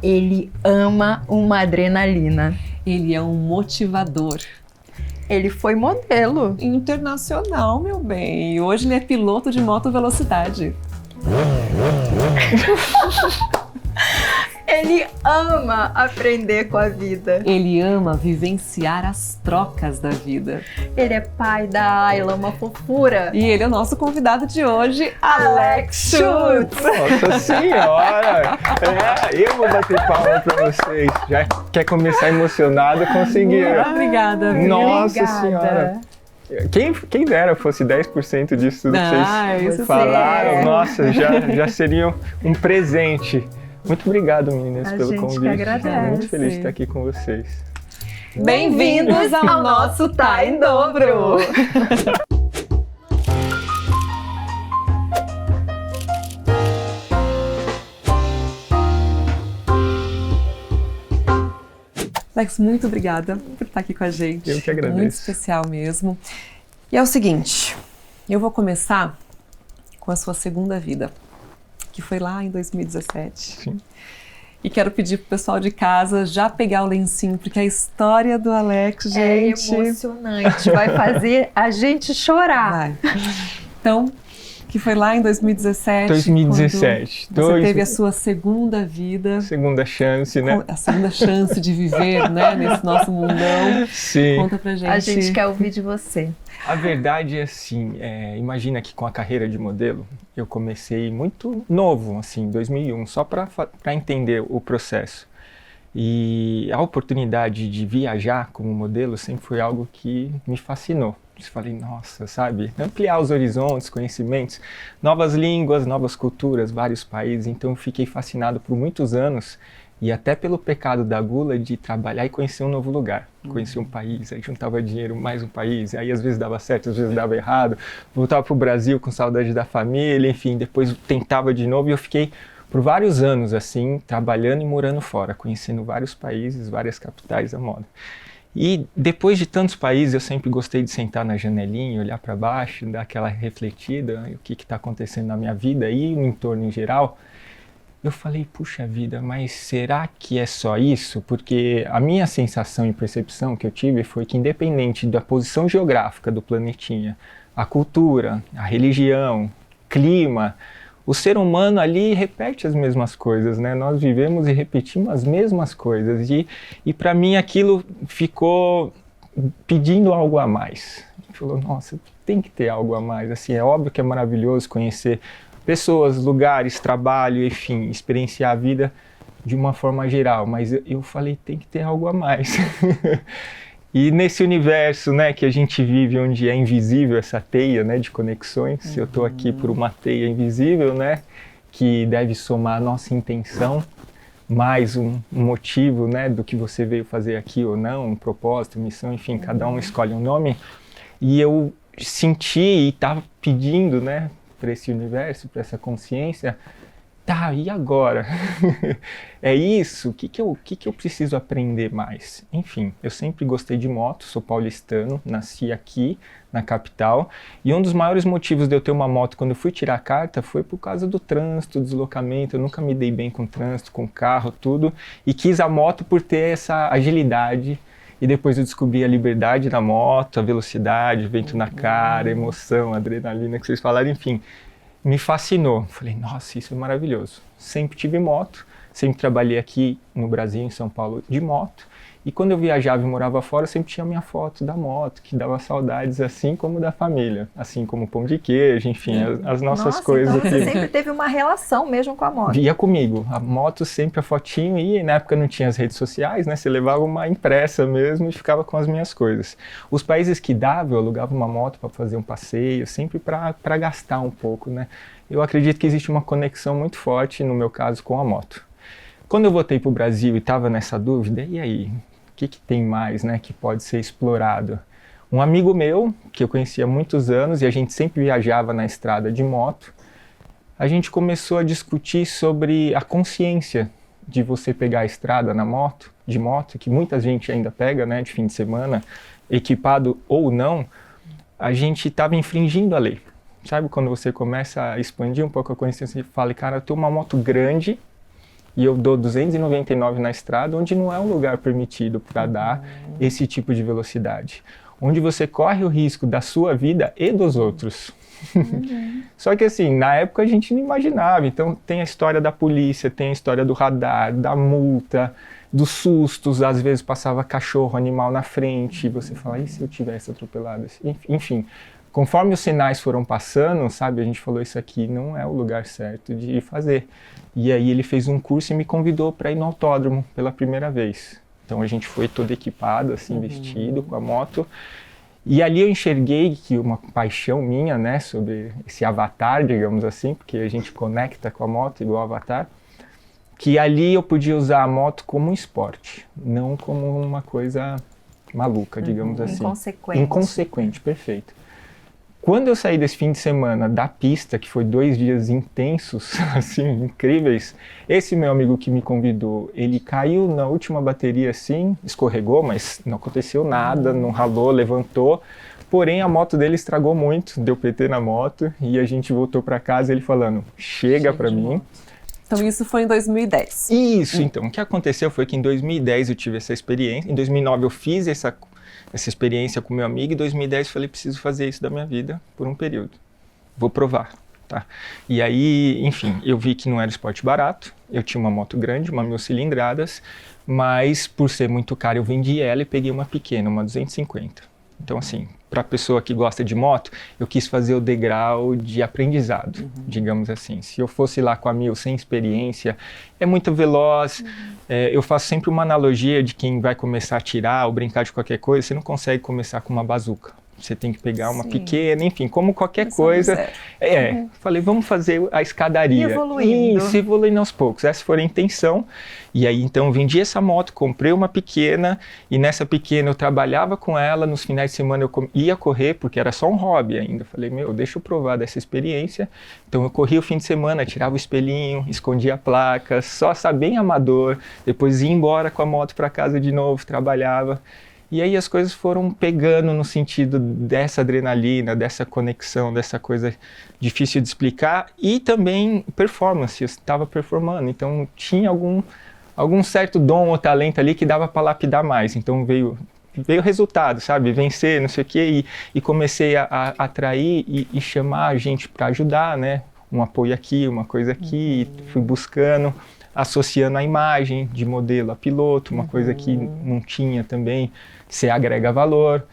Ele ama uma adrenalina. Ele é um motivador. Ele foi modelo. Internacional, meu bem. E hoje ele é piloto de moto velocidade. Ele ama aprender com a vida. Ele ama vivenciar as trocas da vida. Ele é pai da Ayla, uma fofura. E ele é o nosso convidado de hoje, Alex Schutz. Nossa senhora! Eu vou bater palma pra vocês. Já quer começar emocionado, conseguiu. Obrigada, viu? Nossa Obrigada. Senhora! Quem dera fosse 10% disso tudo que vocês isso falaram, sim. nossa, já seria um presente. Muito obrigado, meninas, A pelo gente que convite. agradece. Muito feliz de estar aqui com vocês. Bem-vindos ao nosso Tá em Dobro. Alex, muito obrigada por estar aqui com a gente. Eu que agradeço. Muito especial mesmo. E é o seguinte, eu vou começar com a sua segunda vida, que foi lá em 2017. Sim. E quero pedir pro pessoal de casa já pegar o lencinho, porque a história do Alex, gente... É emocionante, vai fazer a gente chorar. Vai. Então, que foi lá em 2017. 2017. quando Você teve a sua segunda vida. Segunda chance, né? A segunda chance de viver, né, nesse nosso mundão. Sim. Conta pra gente. A gente quer ouvir de você. A verdade é assim, imagina que com a carreira de modelo, eu comecei muito novo, assim, 2001, só para entender o processo. E a oportunidade de viajar como modelo sempre foi algo que me fascinou. Eu falei, nossa, sabe, ampliar os horizontes, conhecimentos, novas línguas, novas culturas, vários países. Então eu fiquei fascinado por muitos anos e até pelo pecado da gula de trabalhar e conhecer um novo lugar. Conhecer um país, aí juntava dinheiro, mais um país, aí às vezes dava certo, às vezes dava errado. Voltava para o Brasil com saudade da família, enfim, depois tentava de novo e eu fiquei por vários anos assim, trabalhando e morando fora, conhecendo vários países, várias capitais da moda. E depois de tantos países, eu sempre gostei de sentar na janelinha, olhar para baixo, dar aquela refletida, o que está acontecendo na minha vida e no entorno em geral. Eu falei, puxa vida, mas será que é só isso? Porque a minha sensação e percepção que eu tive foi que independente da posição geográfica do planetinha, a cultura, a religião, clima, o ser humano ali repete as mesmas coisas, né? Nós vivemos e repetimos as mesmas coisas e para mim aquilo ficou pedindo algo a mais. Falou, nossa, tem que ter algo a mais. Assim, é óbvio que é maravilhoso conhecer pessoas, lugares, trabalho, enfim, experienciar a vida de uma forma geral, mas eu falei, tem que ter algo a mais. E nesse universo, né, que a gente vive, onde é invisível essa teia, né, de conexões, eu estou aqui por uma teia invisível, né, que deve somar a nossa intenção, mais um motivo, né, do que você veio fazer aqui ou não, um propósito, missão, enfim, cada um escolhe um nome, e eu senti e estava pedindo, né, para esse universo, para essa consciência, tá, e agora? É isso? O que eu preciso aprender mais? Enfim, eu sempre gostei de moto, sou paulistano, nasci aqui na capital, e um dos maiores motivos de eu ter uma moto quando eu fui tirar a carta foi por causa do trânsito, deslocamento, eu nunca me dei bem com trânsito, com carro, tudo, e quis a moto por ter essa agilidade. E depois eu descobri a liberdade da moto, a velocidade, vento na cara, emoção, adrenalina que vocês falaram, enfim, me fascinou. Falei, nossa, isso é maravilhoso. Sempre tive moto, sempre trabalhei aqui no Brasil, em São Paulo, de moto. E quando eu viajava e morava fora, sempre tinha minha foto da moto, que dava saudades, assim como da família. Assim como pão de queijo, enfim, as nossas coisas então aqui. Você sempre teve uma relação mesmo com a moto. Ia comigo, a moto sempre, a fotinho, e na época não tinha as redes sociais, né? Você levava uma impressa mesmo e ficava com as minhas coisas. Os países que dava, eu alugava uma moto para fazer um passeio, sempre para gastar um pouco, né? Eu acredito que existe uma conexão muito forte, no meu caso, com a moto. Quando eu voltei para o Brasil e estava nessa dúvida, e aí? O que tem mais, né, que pode ser explorado? Um amigo meu, que eu conhecia há muitos anos, e a gente sempre viajava na estrada de moto, a gente começou a discutir sobre a consciência de você pegar a estrada de moto, que muita gente ainda pega, né, de fim de semana, equipado ou não, a gente estava infringindo a lei. Sabe quando você começa a expandir um pouco a consciência e fala, cara, eu tenho uma moto grande, e eu dou 299 na estrada, onde não é um lugar permitido para dar esse tipo de velocidade. Onde você corre o risco da sua vida e dos outros. Só que assim, na época a gente não imaginava. Então tem a história da polícia, tem a história do radar, da multa, dos sustos. Às vezes passava cachorro, animal na frente, e você fala, e se eu tivesse atropelado? Enfim, conforme os sinais foram passando, sabe, a gente falou, isso aqui não é o lugar certo de fazer. E aí ele fez um curso e me convidou para ir no autódromo pela primeira vez. Então a gente foi todo equipado, assim, vestido, com a moto. E ali eu enxerguei que uma paixão minha, né, sobre esse avatar, digamos assim, porque a gente conecta com a moto igual avatar, que ali eu podia usar a moto como um esporte, não como uma coisa maluca, digamos assim. Inconsequente. Inconsequente, perfeito. Quando eu saí desse fim de semana da pista, que foi 2 dias intensos, assim, incríveis, esse meu amigo que me convidou, ele caiu na última bateria, assim, escorregou, mas não aconteceu nada, não ralou, levantou. Porém, a moto dele estragou muito, deu PT na moto, e a gente voltou para casa, ele falando, chega para mim. Então isso foi em 2010. Isso, então, o que aconteceu foi que em 2010 eu tive essa experiência, em 2009 eu fiz essa experiência com meu amigo, e em 2010 eu falei, preciso fazer isso da minha vida por um período, vou provar, tá? E aí, enfim, eu vi que não era esporte barato, eu tinha uma moto grande, uma 1000 cilindradas, mas por ser muito cara eu vendi ela e peguei uma pequena, uma 250. Então assim, para a pessoa que gosta de moto, eu quis fazer o degrau de aprendizado, digamos assim. Se eu fosse lá com a 1000 sem experiência, é muito veloz. Eu faço sempre uma analogia de quem vai começar a atirar ou brincar de qualquer coisa, você não consegue começar com uma bazuca. Você tem que pegar uma pequena, enfim, como qualquer coisa. Falei, vamos fazer a escadaria. E evoluindo. Isso, evoluindo aos poucos. Essa foi a intenção. E aí, então, vendi essa moto, comprei uma pequena, e nessa pequena eu trabalhava com ela, nos finais de semana eu ia correr, porque era só um hobby ainda. Falei, deixa eu provar dessa experiência. Então eu corria o fim de semana, tirava o espelhinho, escondia a placa, só bem amador, depois ia embora com a moto para casa de novo, trabalhava. E aí as coisas foram pegando no sentido dessa adrenalina, dessa conexão, dessa coisa difícil de explicar, e também performance, eu estava performando, então tinha algum certo dom ou talento ali que dava para lapidar mais, então veio o resultado, sabe, vencer, não sei o quê, e comecei a atrair e chamar a gente para ajudar, né, um apoio aqui, uma coisa aqui, e fui buscando, associando a imagem de modelo a piloto, uma coisa que não tinha também, você agrega valor.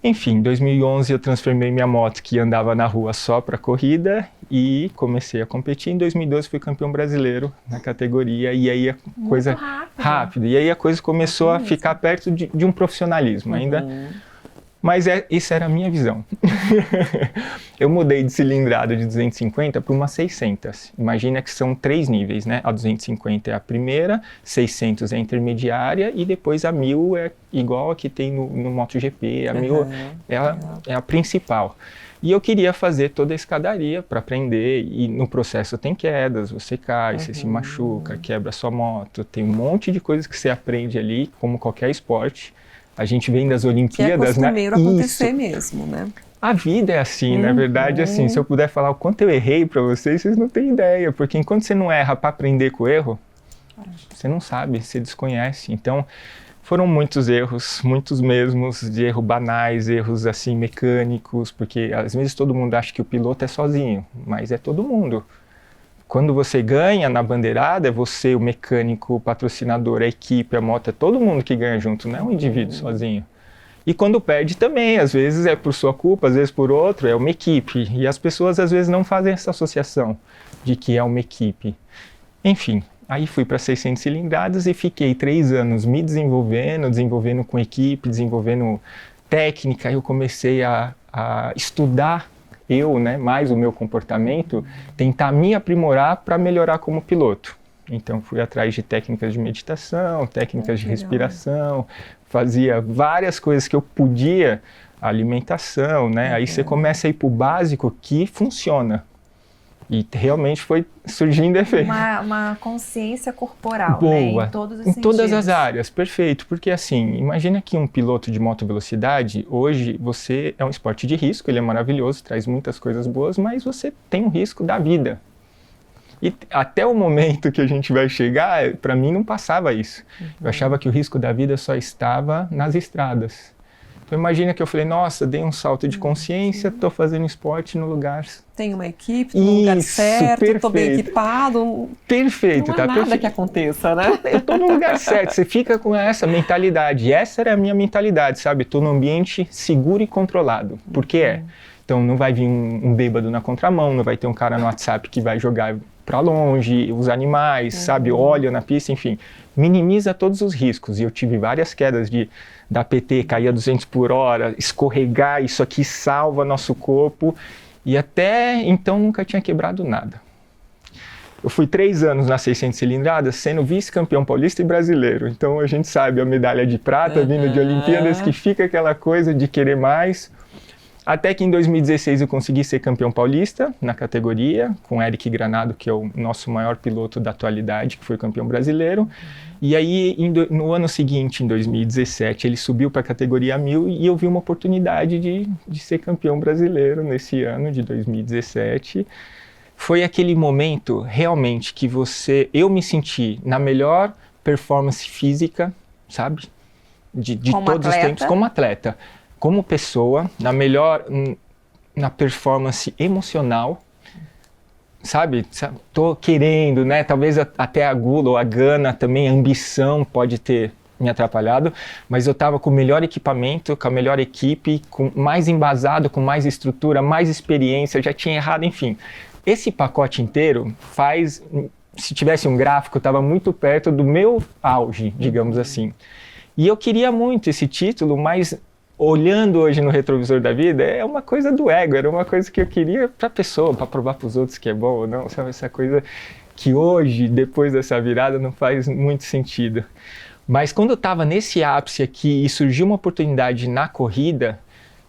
Enfim, em 2011 eu transformei minha moto que andava na rua só para corrida e comecei a competir. Em 2012 fui campeão brasileiro na categoria e aí a coisa rápido. E aí a coisa começou a ficar perto de um profissionalismo ainda. Mas isso era a minha visão. Eu mudei de cilindrada de 250 para uma 600. Imagina que são 3 níveis, né? A 250 é a primeira, 600 é a intermediária e depois a 1000 é igual a que tem no MotoGP. A 1000 é a principal. E eu queria fazer toda a escadaria para aprender, e no processo tem quedas, você cai, você se machuca, quebra a sua moto, tem um monte de coisas que você aprende ali, como qualquer esporte. A gente vem das Olimpíadas, né? Que é costumeiro acontecer mesmo, né? A vida é assim, na verdade, assim, se eu puder falar o quanto eu errei para vocês não têm ideia, porque enquanto você não erra para aprender com o erro, você não sabe, você desconhece. Então, foram muitos erros, muitos mesmos, de erros banais, erros assim mecânicos, porque às vezes todo mundo acha que o piloto é sozinho, mas é todo mundo. Quando você ganha na bandeirada, é você, o mecânico, o patrocinador, a equipe, a moto, é todo mundo que ganha junto, não é um indivíduo sozinho. E quando perde também, às vezes é por sua culpa, às vezes por outro, é uma equipe. E as pessoas às vezes não fazem essa associação de que é uma equipe. Enfim, aí fui para 600 cilindradas e fiquei 3 anos me desenvolvendo com equipe, desenvolvendo técnica. Eu comecei a estudar mais o meu comportamento, tentar me aprimorar para melhorar como piloto. Então fui atrás de técnicas de meditação, técnicas de respiração, fazia várias coisas que eu podia, alimentação, né? Aí você começa a ir para o básico que funciona. E realmente foi surgindo efeito. Uma consciência corporal, boa, né? Em todos os sentidos. Em todas as áreas, perfeito. Porque assim, imagina que um piloto de moto velocidade, hoje você é um esporte de risco, ele é maravilhoso, traz muitas coisas boas, mas você tem um risco da vida. E até o momento que a gente vai chegar, para mim não passava isso. Eu achava que o risco da vida só estava nas estradas. Então imagina que eu falei, nossa, dei um salto de consciência, estou fazendo esporte no lugar... Tem uma equipe, no lugar certo, estou bem equipado. Perfeito, não há nada que aconteça, né? Eu estou no lugar certo, você fica com essa mentalidade. E essa era a minha mentalidade, sabe? Estou num ambiente seguro e controlado. Por que é? Então não vai vir um bêbado na contramão, não vai ter um cara no WhatsApp que vai jogar para longe, os animais, sabe? Óleo na pista, enfim. Minimiza todos os riscos. E eu tive várias quedas da PT, cair a 200 por hora, escorregar, isso aqui salva nosso corpo. E até então nunca tinha quebrado nada. Eu fui 3 anos nas 600 cilindradas sendo vice-campeão paulista e brasileiro. Então a gente sabe a medalha de prata vindo de Olimpíadas, que fica aquela coisa de querer mais. Até que em 2016 eu consegui ser campeão paulista na categoria, com Eric Granado, que é o nosso maior piloto da atualidade, que foi campeão brasileiro. E aí, no ano seguinte, em 2017, ele subiu para a categoria 1000 e eu vi uma oportunidade de ser campeão brasileiro nesse ano de 2017. Foi aquele momento, realmente, que eu me senti na melhor performance física, sabe? De todos os tempos, como atleta. Como pessoa, na performance emocional, sabe? Tô querendo, né? Talvez até a gula ou a gana também, a ambição pode ter me atrapalhado, mas eu tava com o melhor equipamento, com a melhor equipe, com mais embasado, com mais estrutura, mais experiência, eu já tinha errado, enfim. Esse pacote inteiro se tivesse um gráfico, estava muito perto do meu auge, digamos assim. E eu queria muito esse título, mas olhando hoje no retrovisor da vida, é uma coisa do ego, era uma coisa que eu queria para a pessoa, para provar para os outros que é bom ou não, sabe? Essa coisa que hoje, depois dessa virada, não faz muito sentido. Mas quando eu estava nesse ápice aqui e surgiu uma oportunidade na corrida,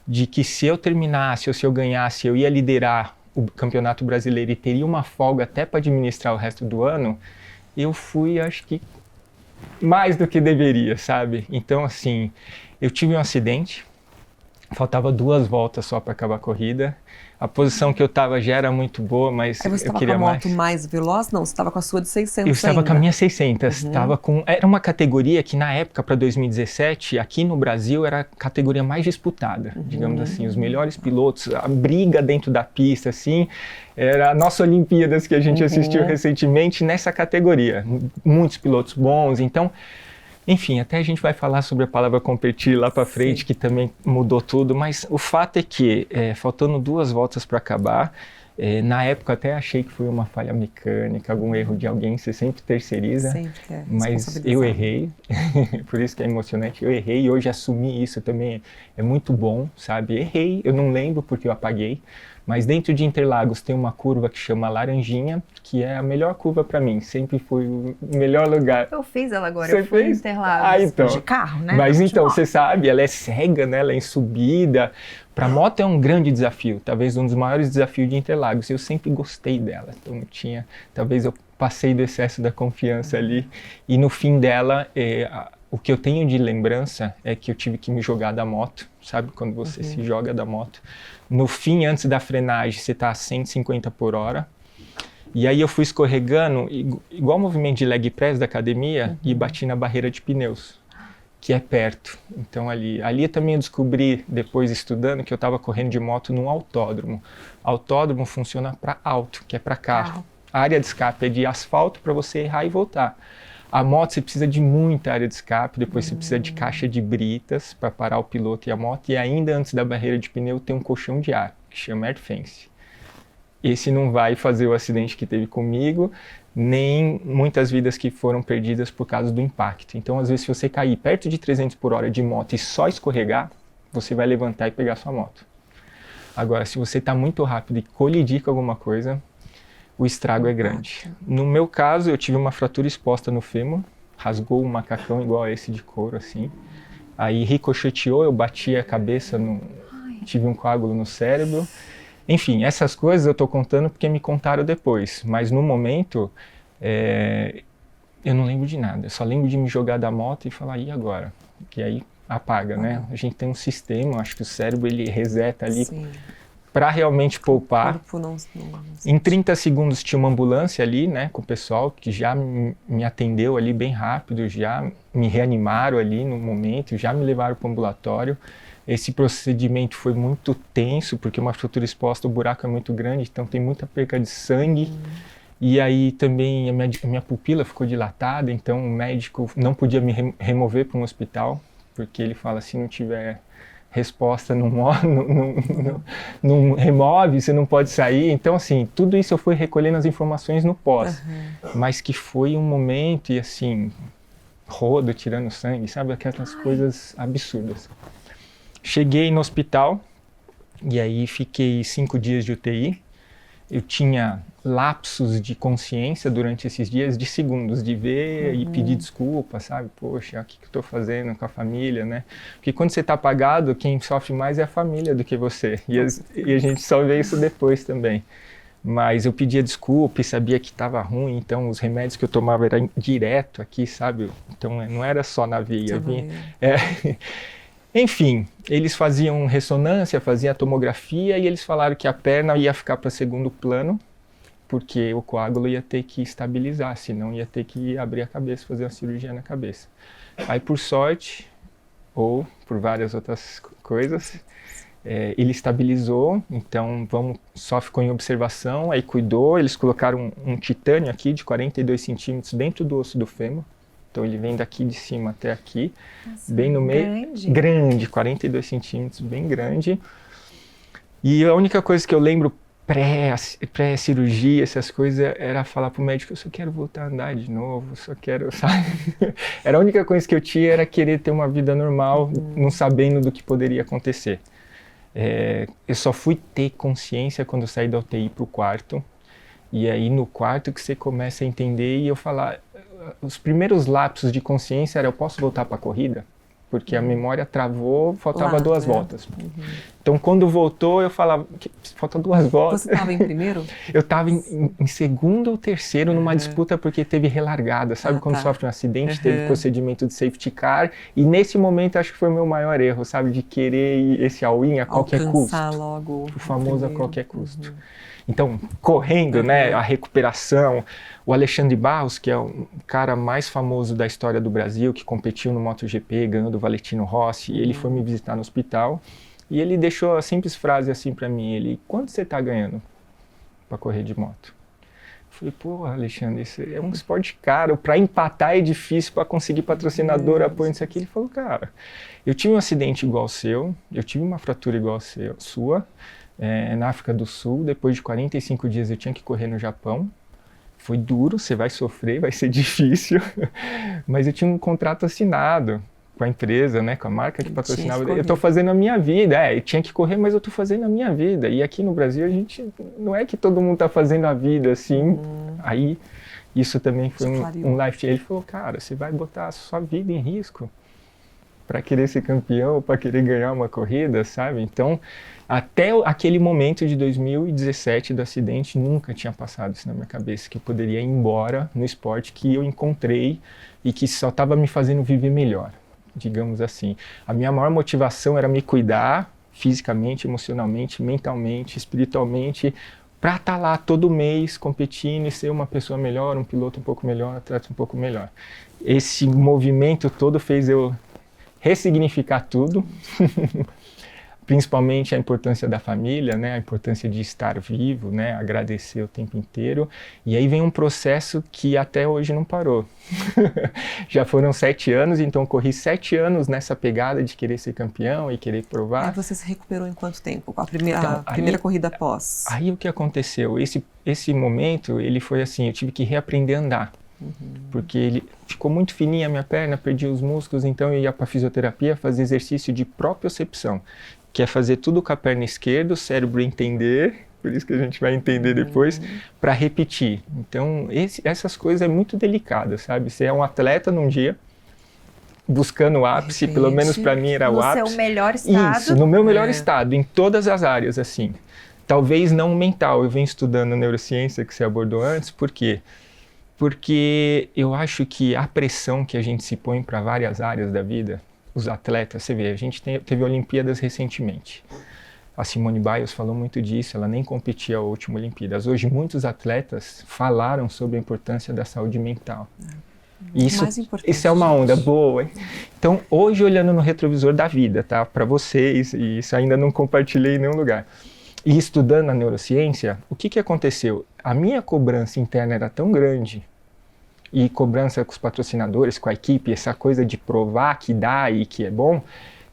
de que se eu terminasse ou se eu ganhasse, eu ia liderar o Campeonato Brasileiro e teria uma folga até para administrar o resto do ano, eu fui, acho que, mais do que deveria, sabe? Então, assim, eu tive um acidente, faltava 2 voltas só para acabar a corrida. A posição que eu estava já era muito boa, mas eu queria mais. Você estava com a moto mais veloz? Não, você estava com a sua de 600 Eu estava com a minha 600. Era uma categoria que, na época, para 2017, aqui no Brasil, era a categoria mais disputada. Digamos assim, os melhores pilotos, a briga dentro da pista, assim, era a nossa Olimpíadas que a gente assistiu recentemente nessa categoria. Muitos pilotos bons, então... Enfim, até a gente vai falar sobre a palavra competir lá para frente, que também mudou tudo, mas o fato é que, faltando 2 voltas para acabar, na época até achei que foi uma falha mecânica, algum erro de alguém, você sempre terceiriza, mas eu errei, por isso que é emocionante, eu errei e hoje assumir isso também é muito bom, sabe? Errei, eu não lembro porque eu apaguei, mas dentro de Interlagos tem uma curva que chama Laranjinha, que é a melhor curva para mim, sempre foi o melhor lugar. Eu fiz ela agora, Você eu fui em fez? Interlagos, Então. de carro, né? Mas então, você sabe, ela é cega, né? Ela é em subida. Para moto é um grande desafio, talvez um dos maiores desafios de Interlagos. Eu sempre gostei dela, então talvez eu passei do excesso da confiança ali. E no fim dela, o que eu tenho de lembrança é que eu tive que me jogar da moto, sabe? Quando você se joga da moto. No fim, antes da frenagem, você está a 150 por hora. E aí eu fui escorregando, igual o movimento de leg press da academia, e bati na barreira de pneus, que é perto. Então ali eu também descobri, depois estudando, que eu estava correndo de moto num autódromo. Autódromo funciona para auto, que é para carro. A área de escape é de asfalto para você errar e voltar. A moto você precisa de muita área de escape, depois você precisa de caixa de britas para parar o piloto e a moto, e ainda antes da barreira de pneu tem um colchão de ar, que chama air fence. Esse não vai fazer o acidente que teve comigo, nem muitas vidas que foram perdidas por causa do impacto. Então, às vezes, se você cair perto de 300 por hora de moto e só escorregar, você vai levantar e pegar sua moto. Agora, se você está muito rápido e colidir com alguma coisa, o estrago é grande. No meu caso, eu tive uma fratura exposta no fêmur, rasgou um macacão igual a esse de couro, assim. Aí ricocheteou, eu bati a cabeça, tive um coágulo no cérebro. Enfim, essas coisas eu tô contando porque me contaram depois, mas no momento eu não lembro de nada, eu só lembro de me jogar da moto e falar, e agora? Que aí apaga, né? A gente tem um sistema, acho que o cérebro ele reseta ali para realmente poupar. O corpo não Em 30 segundos tinha uma ambulância ali, né, com o pessoal que já me atendeu ali bem rápido, já me reanimaram ali no momento, já me levaram para o ambulatório. Esse procedimento foi muito tenso, porque uma fratura exposta, o buraco é muito grande, então tem muita perca de sangue. E aí também a minha pupila ficou dilatada, então o médico não podia me remover para um hospital, porque ele fala, se não tiver resposta, não remove, você não pode sair. Então, assim, tudo isso eu fui recolhendo as informações no pós, mas que foi um momento, e assim, rodo, tirando sangue, sabe? Aquelas coisas absurdas. Cheguei no hospital, e aí fiquei 5 dias de UTI. Eu tinha lapsos de consciência durante esses dias, de segundos, de ver e pedir desculpa, sabe? Poxa, o que eu estou fazendo com a família, né? Porque quando você está apagado, quem sofre mais é a família do que você. E a gente só vê isso depois também. Mas eu pedia desculpa e sabia que estava ruim, então os remédios que eu tomava eram direto aqui, sabe? Então não era só na veia. Enfim, eles faziam ressonância, faziam tomografia e eles falaram que a perna ia ficar para segundo plano, porque o coágulo ia ter que estabilizar, senão ia ter que abrir a cabeça, fazer uma cirurgia na cabeça. Aí, por sorte, ou por várias outras coisas, ele estabilizou, então só ficou em observação, aí cuidou, eles colocaram um titânio aqui de 42 centímetros dentro do osso do fêmur. Então ele vem daqui de cima até aqui, nossa, bem no meio, grande, 42 centímetros, bem grande. E a única coisa que eu lembro pré-cirurgia, essas coisas, era falar pro médico, eu só quero voltar a andar de novo, só quero, sabe? Era a única coisa que eu tinha, era querer ter uma vida normal, não sabendo do que poderia acontecer. Eu só fui ter consciência quando eu saí da UTI pro quarto, e aí no quarto que você começa a entender e eu falar... Os primeiros lapsos de consciência era eu posso voltar para a corrida? Porque a memória travou, faltava 2 voltas. Então quando voltou eu falava, faltam 2 voltas. Você estava em primeiro? Eu estava em segundo ou terceiro numa disputa porque teve relargada. Sabe quando sofre um acidente, teve procedimento de safety car. E nesse momento acho que foi o meu maior erro, sabe? De querer ir esse all-in a qualquer custo. Logo o famoso a qualquer custo. Então, correndo, né, a recuperação. O Alexandre Barros, que é o cara mais famoso da história do Brasil, que competiu no MotoGP, ganhou do Valentino Rossi, ele foi me visitar no hospital e ele deixou a simples frase assim pra mim, quanto você tá ganhando pra correr de moto? Eu falei, pô, Alexandre, isso é um esporte caro, pra empatar é difícil, pra conseguir patrocinador, apoio nisso aqui. Ele falou, cara, eu tive um acidente igual ao seu, eu tive uma fratura igual a sua, na África do Sul, depois de 45 dias eu tinha que correr no Japão. Foi duro, você vai sofrer, vai ser difícil, mas eu tinha um contrato assinado com a empresa, né, com a marca que patrocinava. Eu estou fazendo a minha vida, eu tinha que correr, mas eu estou fazendo a minha vida. E aqui no Brasil a gente, não é que todo mundo está fazendo a vida assim. Aí isso também foi um life. Ele falou, cara, você vai botar a sua vida em risco para querer ser campeão, para querer ganhar uma corrida, sabe? Então, até aquele momento de 2017 do acidente, nunca tinha passado isso na minha cabeça, que eu poderia ir embora no esporte que eu encontrei e que só estava me fazendo viver melhor, digamos assim. A minha maior motivação era me cuidar fisicamente, emocionalmente, mentalmente, espiritualmente, para estar lá todo mês competindo e ser uma pessoa melhor, um piloto um pouco melhor, um atleta um pouco melhor. Esse movimento todo fez eu ressignificar tudo, principalmente a importância da família, né? A importância de estar vivo, né? Agradecer o tempo inteiro. E aí vem um processo que até hoje não parou. Já foram 7 anos, então corri 7 anos nessa pegada de querer ser campeão e querer provar. Aí você se recuperou em quanto tempo? A primeira corrida após? Aí o que aconteceu? Esse momento, ele foi assim, eu tive que reaprender a andar. Porque ele ficou muito fininha a minha perna, perdi os músculos, então eu ia para fisioterapia fazer exercício de propriocepção, que é fazer tudo com a perna esquerda, o cérebro entender, por isso que a gente vai entender depois, para repetir. Então, essas coisas é muito delicado, sabe? Você é um atleta num dia, buscando o ápice, pelo menos para mim era o ápice. No seu melhor estado. Isso, no meu melhor estado, em todas as áreas, assim. Talvez não mental, eu venho estudando neurociência, que você abordou antes, por quê? Porque eu acho que a pressão que a gente se põe para várias áreas da vida, os atletas, você vê, a gente teve Olimpíadas recentemente. A Simone Biles falou muito disso, ela nem competia a última Olimpíadas. Hoje, muitos atletas falaram sobre a importância da saúde mental. Isso é uma onda boa, hein? Então, hoje, olhando no retrovisor da vida, tá? Para vocês, e isso ainda não compartilhei em nenhum lugar. E estudando a neurociência, o que aconteceu? A minha cobrança interna era tão grande, e cobrança com os patrocinadores, com a equipe, essa coisa de provar que dá e que é bom,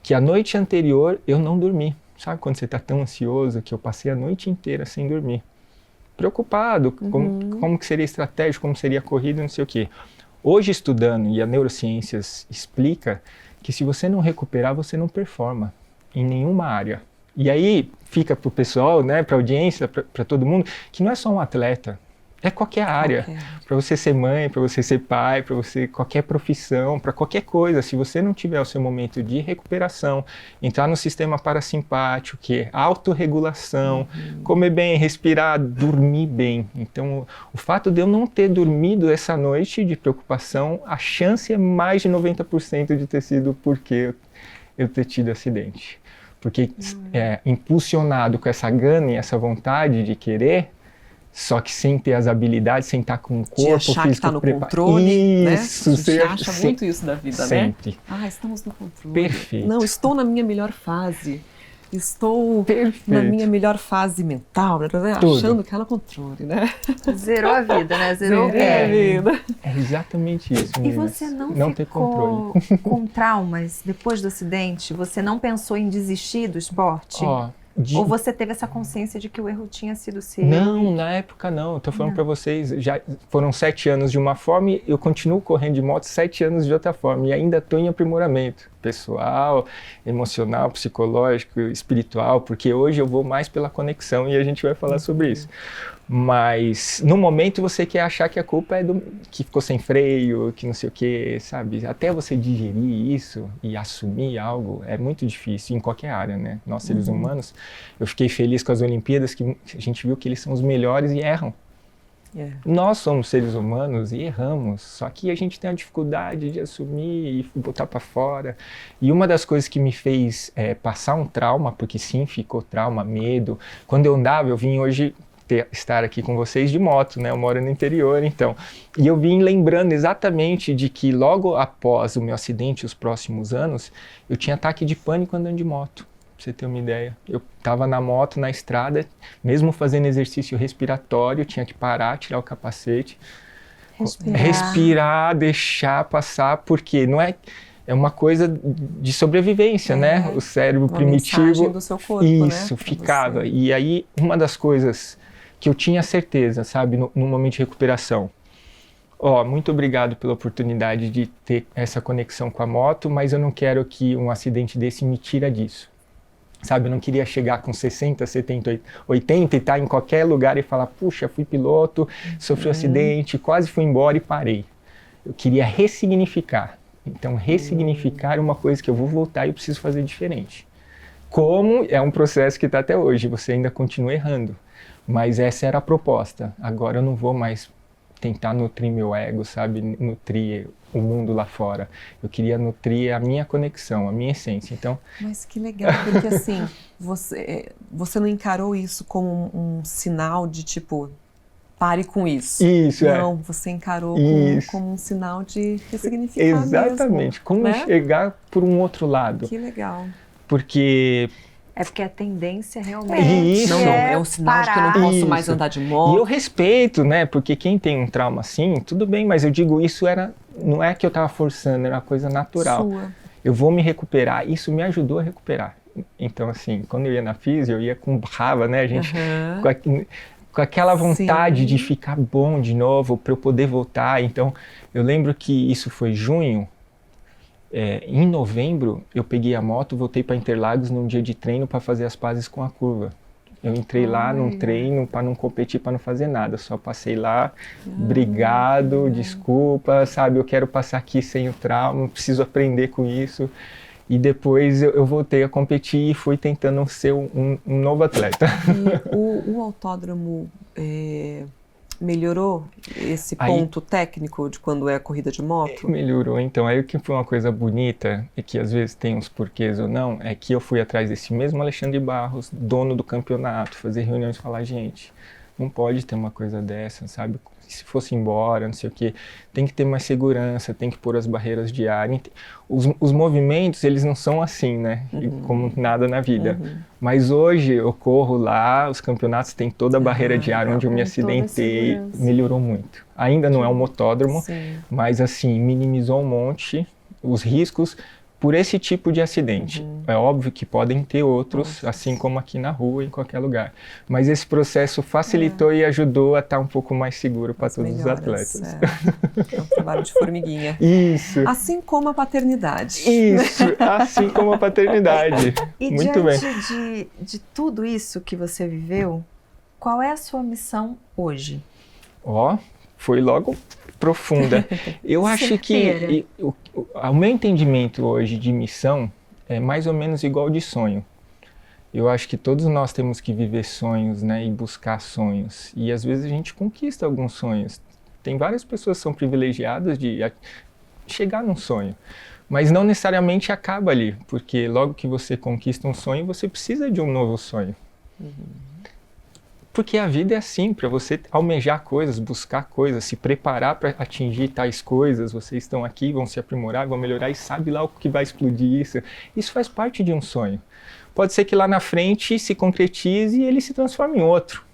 que a noite anterior eu não dormi. Sabe quando você está tão ansioso que eu passei a noite inteira sem dormir? Preocupado, como que seria estratégico, como seria a corrida, não sei o quê. Hoje estudando, e a neurociências explica que se você não recuperar, você não performa em nenhuma área. E aí fica para o pessoal, né, para a audiência, para todo mundo, que não é só um atleta, é qualquer área. Para você ser mãe, para você ser pai, para você qualquer profissão, para qualquer coisa. Se você não tiver o seu momento de recuperação, entrar no sistema parasimpático, que é autorregulação, comer bem, respirar, dormir bem. Então, o fato de eu não ter dormido essa noite de preocupação, a chance é mais de 90% de ter sido porque eu ter tido acidente. Porque impulsionado com essa gana e essa vontade de querer, só que sem ter as habilidades, sem estar com o corpo de achar físico que está no controle, isso, né? A gente acha muito isso da vida, sempre. né? Estamos no controle. Perfeito. Não, estou na minha melhor fase. Estou na minha melhor fase mental, achando que ela controle, né? Zerou a vida, né? Zerou a vida. É exatamente isso. E você não ter ficou controle. com traumas depois do acidente? Você não pensou em desistir do esporte? Ou você teve essa consciência de que o erro tinha sido seu? Não, na época não. Eu tô falando para vocês, já foram 7 anos de uma forma e eu continuo correndo de moto 7 anos de outra forma. E ainda estou em aprimoramento pessoal, emocional, psicológico, espiritual, porque hoje eu vou mais pela conexão e a gente vai falar sobre isso. Mas no momento você quer achar que a culpa é do que ficou sem freio, que não sei o que, sabe? Até você digerir isso e assumir algo é muito difícil em qualquer área, né? Nós seres humanos, eu fiquei feliz com as Olimpíadas que a gente viu que eles são os melhores e erram. Nós somos seres humanos e erramos, só que a gente tem a dificuldade de assumir e botar para fora. E uma das coisas que me fez passar um trauma, porque sim, ficou trauma, medo. Quando eu andava, eu vim hoje estar aqui com vocês de moto, né? Eu moro no interior, então. E eu vim lembrando exatamente de que logo após o meu acidente, os próximos anos, eu tinha ataque de pânico andando de moto. Pra você ter uma ideia. Eu estava na moto, na estrada, mesmo fazendo exercício respiratório, tinha que parar, tirar o capacete, respirar, deixar passar, porque não é uma coisa de sobrevivência, né? O cérebro primitivo, do seu corpo, isso, né? ficava. E aí, uma das coisas que eu tinha certeza, sabe, no momento de recuperação, muito obrigado pela oportunidade de ter essa conexão com a moto, mas eu não quero que um acidente desse me tire disso. Sabe, eu não queria chegar com 60, 70, 80 e estar em qualquer lugar e falar, puxa, fui piloto, sofri um acidente, quase fui embora e parei. Eu queria ressignificar. Então, ressignificar é uma coisa que eu vou voltar e eu preciso fazer diferente. Como é um processo que está até hoje, você ainda continua errando. Mas essa era a proposta. Agora eu não vou mais tentar nutrir meu ego, sabe? Nutrir o mundo lá fora. Eu queria nutrir a minha conexão, a minha essência. Então... Mas que legal, porque assim, você não encarou isso como um sinal de tipo, pare com isso. Isso, não, você encarou como um sinal de ressignificar exatamente, mesmo, como enxergar por um outro lado. Que legal. Porque a tendência realmente é um sinal de que eu não posso mais andar de moto. E eu respeito, né? Porque quem tem um trauma assim, tudo bem, mas eu digo, isso não é que eu estava forçando, era uma coisa natural. Sua. Eu vou me recuperar, isso me ajudou a recuperar. Então, assim, quando eu ia na físio, eu ia com raiva, né? A gente, com aquela vontade de ficar bom de novo, para eu poder voltar. Então, eu lembro que isso foi junho. Em novembro, eu peguei a moto, voltei para Interlagos num dia de treino para fazer as pazes com a curva. Eu entrei lá num treino para não competir, para não fazer nada. Só passei lá, obrigado, desculpa, sabe? Eu quero passar aqui sem o trauma, preciso aprender com isso. E depois eu voltei a competir e fui tentando ser um novo atleta. E o autódromo melhorou esse ponto técnico de quando é a corrida de moto? Melhorou, então. Aí o que foi uma coisa bonita, e que às vezes tem uns porquês ou não, é que eu fui atrás desse mesmo Alexandre Barros, dono do campeonato, fazer reuniões e falar, gente, não pode ter uma coisa dessa, sabe? Se fosse embora, não sei o quê, tem que ter mais segurança, tem que pôr as barreiras de ar. Os movimentos, eles não são assim, né? Como nada na vida. Mas hoje eu corro lá, os campeonatos têm toda a barreira de ar onde eu me acidentei, melhorou muito. Ainda não é um motódromo, mas assim, minimizou um monte os riscos por esse tipo de acidente. É óbvio que podem ter outros, assim como aqui na rua, em qualquer lugar. Mas esse processo facilitou e ajudou a estar um pouco mais seguro para todos os atletas. É um trabalho de formiguinha. Isso. Assim como a paternidade. Isso, assim como a paternidade. E muito bem. Diante de tudo isso que você viveu, qual é a sua missão hoje? Foi logo profunda. Eu acho que o meu entendimento hoje de missão é mais ou menos igual de sonho. Eu acho que todos nós temos que viver sonhos, né, e buscar sonhos. E às vezes a gente conquista alguns sonhos. Tem várias pessoas que são privilegiadas de chegar num sonho, mas não necessariamente acaba ali, porque logo que você conquista um sonho, você precisa de um novo sonho. Porque a vida é assim, para você almejar coisas, buscar coisas, se preparar para atingir tais coisas, vocês estão aqui, vão se aprimorar, vão melhorar e sabe lá o que vai explodir isso. Isso faz parte de um sonho. Pode ser que lá na frente se concretize e ele se transforme em outro.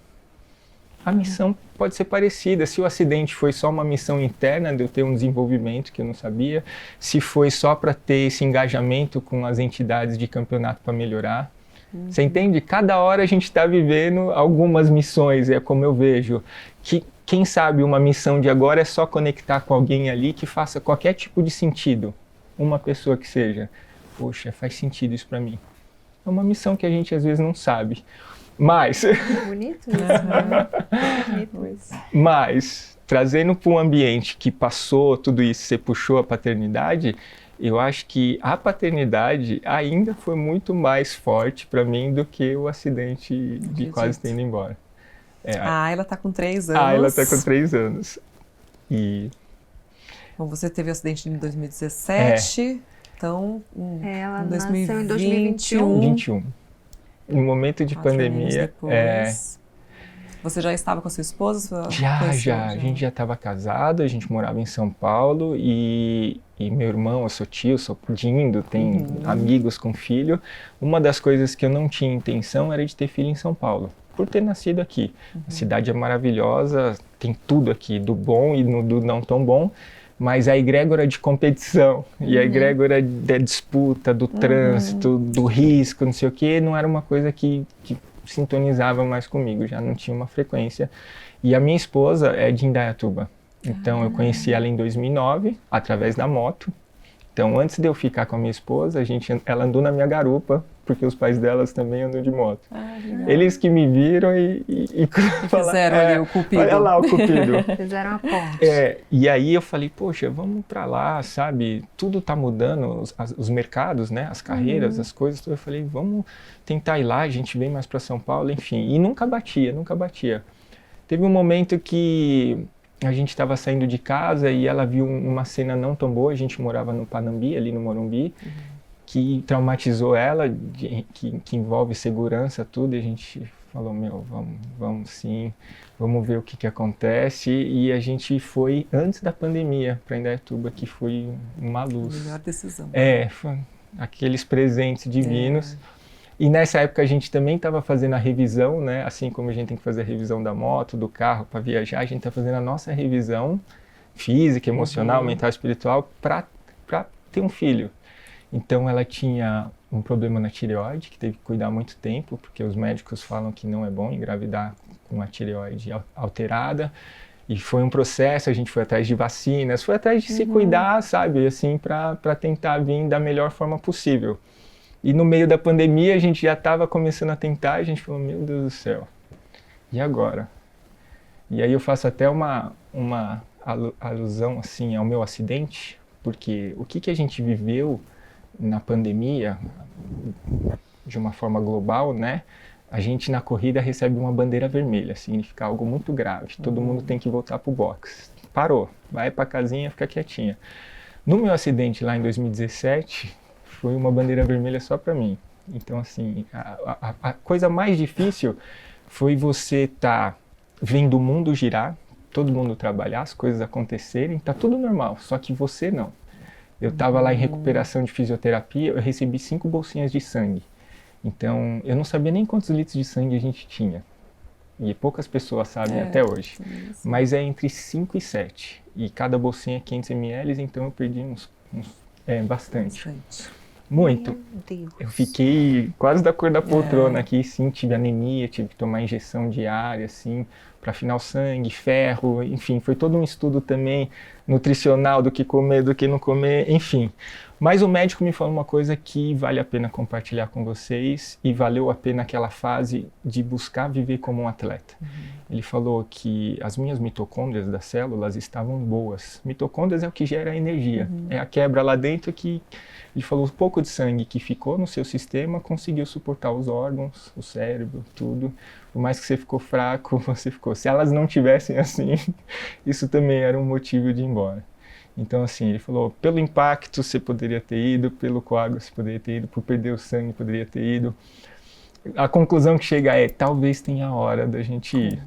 A missão pode ser parecida. Se o acidente foi só uma missão interna de eu ter um desenvolvimento que eu não sabia, se foi só para ter esse engajamento com as entidades de campeonato para melhorar. Você entende? Cada hora a gente está vivendo algumas missões, é como eu vejo. Que, quem sabe uma missão de agora é só conectar com alguém ali que faça qualquer tipo de sentido. Uma pessoa que seja. Poxa, faz sentido isso para mim. É uma missão que a gente às vezes não sabe. Mas... Bonito isso, né? Bonito isso. Mas, trazendo para um ambiente que passou tudo isso, você puxou a paternidade... Eu acho que a paternidade ainda foi muito mais forte para mim do que o acidente de quase ter ido embora. Ela está com 3 anos. Ela está com 3 anos. E... Bom, você teve o acidente em 2017, então ela em 2021. Nasceu em 2021. No momento de pandemia. Você já estava com a sua esposa? Já. A gente já estava casado, a gente morava em São Paulo e meu irmão, eu sou tio, sou dindo, tem amigos com filho. Uma das coisas que eu não tinha intenção era de ter filho em São Paulo, por ter nascido aqui. A cidade é maravilhosa, tem tudo aqui, do bom e do não tão bom, mas a egrégora de competição e a egrégora da disputa, do trânsito, do risco, não sei o quê, não era uma coisa que sintonizava mais comigo, já não tinha uma frequência. E a minha esposa é de Indaiatuba, então eu conheci ela em 2009, através da moto. Então antes de eu ficar com a minha esposa, ela andou na minha garupa, porque os pais delas também andam de moto. Eles que me viram e fizeram ali o cupido. Olha lá o cupido. Fizeram a ponte. E aí eu falei, poxa, vamos pra lá, sabe? Tudo tá mudando, os mercados, né? As carreiras, as coisas. Eu falei, vamos tentar ir lá, a gente vem mais pra São Paulo, enfim. E nunca batia. Teve um momento que a gente estava saindo de casa e ela viu uma cena não tão boa. A gente morava no Panambi, ali no Morumbi, que traumatizou ela, que envolve segurança, tudo, e a gente falou, vamos sim, vamos ver o que acontece, e a gente foi antes da pandemia para Indaiatuba, que foi uma luz. A melhor decisão. Foi aqueles presentes divinos, e nessa época a gente também estava fazendo a revisão, né, assim como a gente tem que fazer a revisão da moto, do carro, para viajar, a gente está fazendo a nossa revisão física, emocional, mental, espiritual, para ter um filho. Então ela tinha um problema na tireoide, que teve que cuidar muito tempo, porque os médicos falam que não é bom engravidar com a tireoide alterada. E foi um processo, a gente foi atrás de vacinas, foi atrás de se cuidar, sabe, assim, para tentar vir da melhor forma possível. E no meio da pandemia a gente já estava começando a tentar, a gente falou, meu Deus do céu, e agora? E aí eu faço até uma alusão, assim, ao meu acidente, porque o que a gente viveu na pandemia, de uma forma global, né? a gente na corrida recebe uma bandeira vermelha, significa algo muito grave, todo mundo tem que voltar pro box. Parou, vai pra casinha, fica quietinha. No meu acidente lá em 2017, foi uma bandeira vermelha só para mim. Então, assim, a coisa mais difícil foi você estar vendo o mundo girar, todo mundo trabalhar, as coisas acontecerem, tá tudo normal, só que você não. Eu estava lá em recuperação de fisioterapia, eu recebi 5 bolsinhas de sangue. Então, eu não sabia nem quantos litros de sangue a gente tinha. E poucas pessoas sabem até hoje. Mas é entre 5 e 7. E cada bolsinha é 500 ml, então eu perdi bastante. Muito. Meu Deus. Eu fiquei quase da cor da poltrona aqui, sim, tive anemia, tive que tomar injeção diária, assim, para afinar o sangue, ferro, enfim, foi todo um estudo também nutricional do que comer, do que não comer, enfim. Mas o médico me falou uma coisa que vale a pena compartilhar com vocês e valeu a pena aquela fase de buscar viver como um atleta. Ele falou que as minhas mitocôndrias das células estavam boas. Mitocôndrias é o que gera a energia, é a quebra lá dentro que... Ele falou, um pouco de sangue que ficou no seu sistema conseguiu suportar os órgãos, o cérebro, tudo. Por mais que você ficou fraco, você ficou. Se elas não tivessem assim, isso também era um motivo de ir embora. Então, assim, ele falou, pelo impacto você poderia ter ido, pelo coágulo você poderia ter ido, por perder o sangue poderia ter ido. A conclusão que chega é, talvez tenha a hora da gente ir.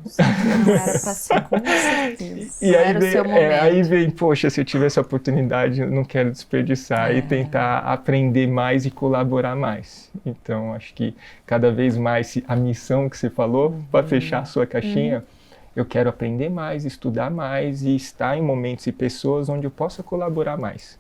Não era pra ser, com certeza. E era o seu momento. aí vem, poxa, se eu tivesse a oportunidade, eu não quero desperdiçar e tentar aprender mais e colaborar mais. Então, acho que cada vez mais a missão que você falou, para fechar a sua caixinha, eu quero aprender mais, estudar mais e estar em momentos e pessoas onde eu possa colaborar mais.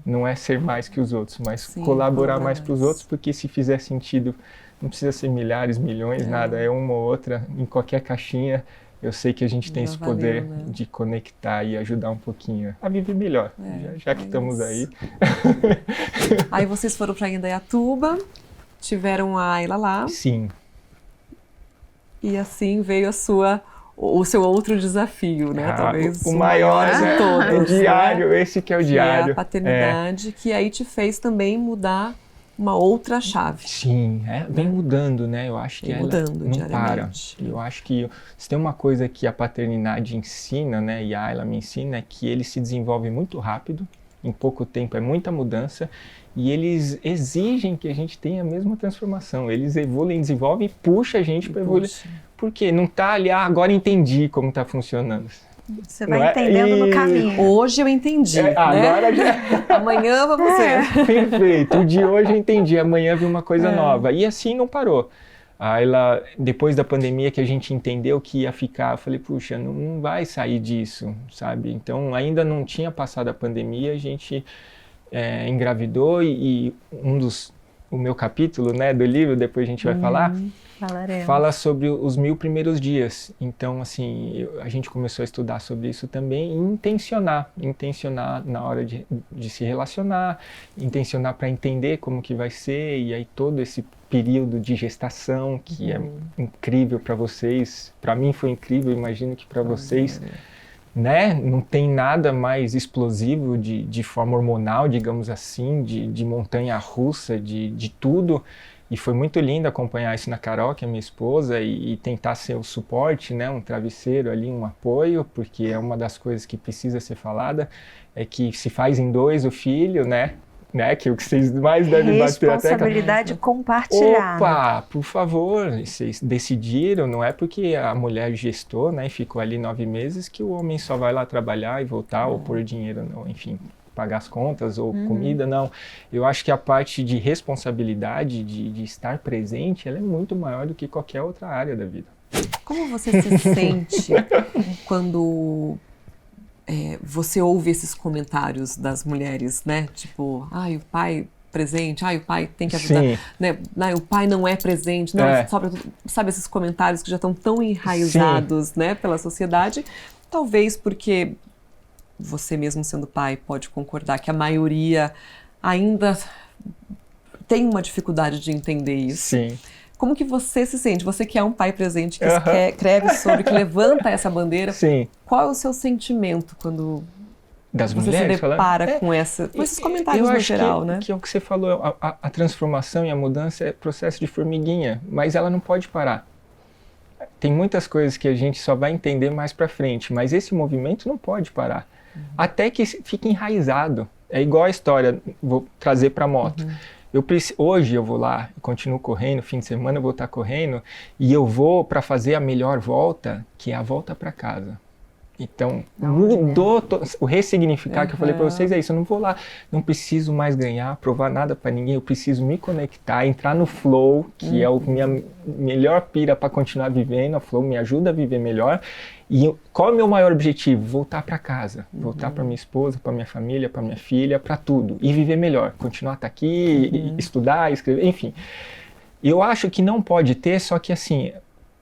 Não é ser mais que os outros, mas colaborar mais para os outros, porque se fizer sentido... Não precisa ser milhares, milhões, nada, é uma ou outra, em qualquer caixinha, eu sei que a gente tem esse poder de conectar e ajudar um pouquinho a viver melhor, já que estamos aí. Aí vocês foram para Indaiatuba, tiveram a Ayla lá. Sim. E assim veio o seu outro desafio, né? Talvez o maior de todos. O diário, né? Esse que é o diário. É a paternidade, que aí te fez também mudar uma outra chave. Sim, vem mudando, né? Eu acho que ela não para. Eu acho que se tem uma coisa que a paternidade ensina, né? E a Ayla me ensina, é que ele se desenvolve muito rápido, em pouco tempo é muita mudança, e eles exigem que a gente tenha a mesma transformação. Eles evoluem, desenvolvem e puxam a gente para evoluir. Porque não tá ali, agora entendi como tá funcionando. Você vai entendendo no caminho. Hoje eu entendi, né? Agora já... Amanhã vamos ver. Perfeito. O de hoje eu entendi, amanhã vi uma coisa nova. E assim não parou. Aí lá, depois da pandemia que a gente entendeu que ia ficar, eu falei, puxa, não vai sair disso, sabe? Então ainda não tinha passado a pandemia, a gente engravidou e o meu capítulo, né, do livro, depois a gente vai falar, fala sobre os 1000 primeiros dias. Então, assim, a gente começou a estudar sobre isso também e intencionar na hora de se relacionar, intencionar para entender como que vai ser, e aí todo esse período de gestação que é incrível para vocês, para mim foi incrível, imagino que para vocês, né, não tem nada mais explosivo de forma hormonal, digamos assim, de montanha-russa, de tudo. E foi muito lindo acompanhar isso na Carol, que é minha esposa, e tentar ser o suporte, né, um travesseiro ali, um apoio, porque é uma das coisas que precisa ser falada, é que se faz em 2 o filho, né, que é o que vocês mais devem bater até... Responsabilidade compartilhada. Opa, por favor, vocês decidiram, não é porque a mulher gestou, né, e ficou ali 9 meses, que o homem só vai lá trabalhar e voltar, ou pôr dinheiro, enfim... pagar as contas ou comida, não. Eu acho que a parte de responsabilidade, de estar presente, ela é muito maior do que qualquer outra área da vida. Como você se sente quando você ouve esses comentários das mulheres, né? Tipo, o pai presente, o pai tem que ajudar, né? O pai não é presente, não, sabe esses comentários que já estão tão enraizados, né, pela sociedade, talvez porque você mesmo sendo pai pode concordar que a maioria ainda tem uma dificuldade de entender isso. Sim. Como que você se sente? Você que é um pai presente, que escreve sobre, que levanta essa bandeira. Sim. Qual é o seu sentimento quando das você mulheres. Você se depara com esses comentários no geral, né? Que é o que você falou, a transformação e a mudança é processo de formiguinha, mas ela não pode parar. Tem muitas coisas que a gente só vai entender mais pra frente, mas esse movimento não pode parar. Até que fique enraizado. É igual a história, vou trazer pra moto. Hoje eu vou lá, continuo correndo, fim de semana eu vou estar correndo, e eu vou para fazer a melhor volta, que é a volta para casa. Então, mudou o ressignificar que eu falei para vocês é isso, eu não vou lá, não preciso mais ganhar, provar nada para ninguém, eu preciso me conectar, entrar no flow, que é a minha melhor pira para continuar vivendo, a flow me ajuda a viver melhor. E qual é o meu maior objetivo? Voltar para casa, voltar para minha esposa, para minha família, para minha filha, para tudo, e viver melhor, continuar a estar aqui, estudar, escrever, enfim. Eu acho que não pode ter, só que assim,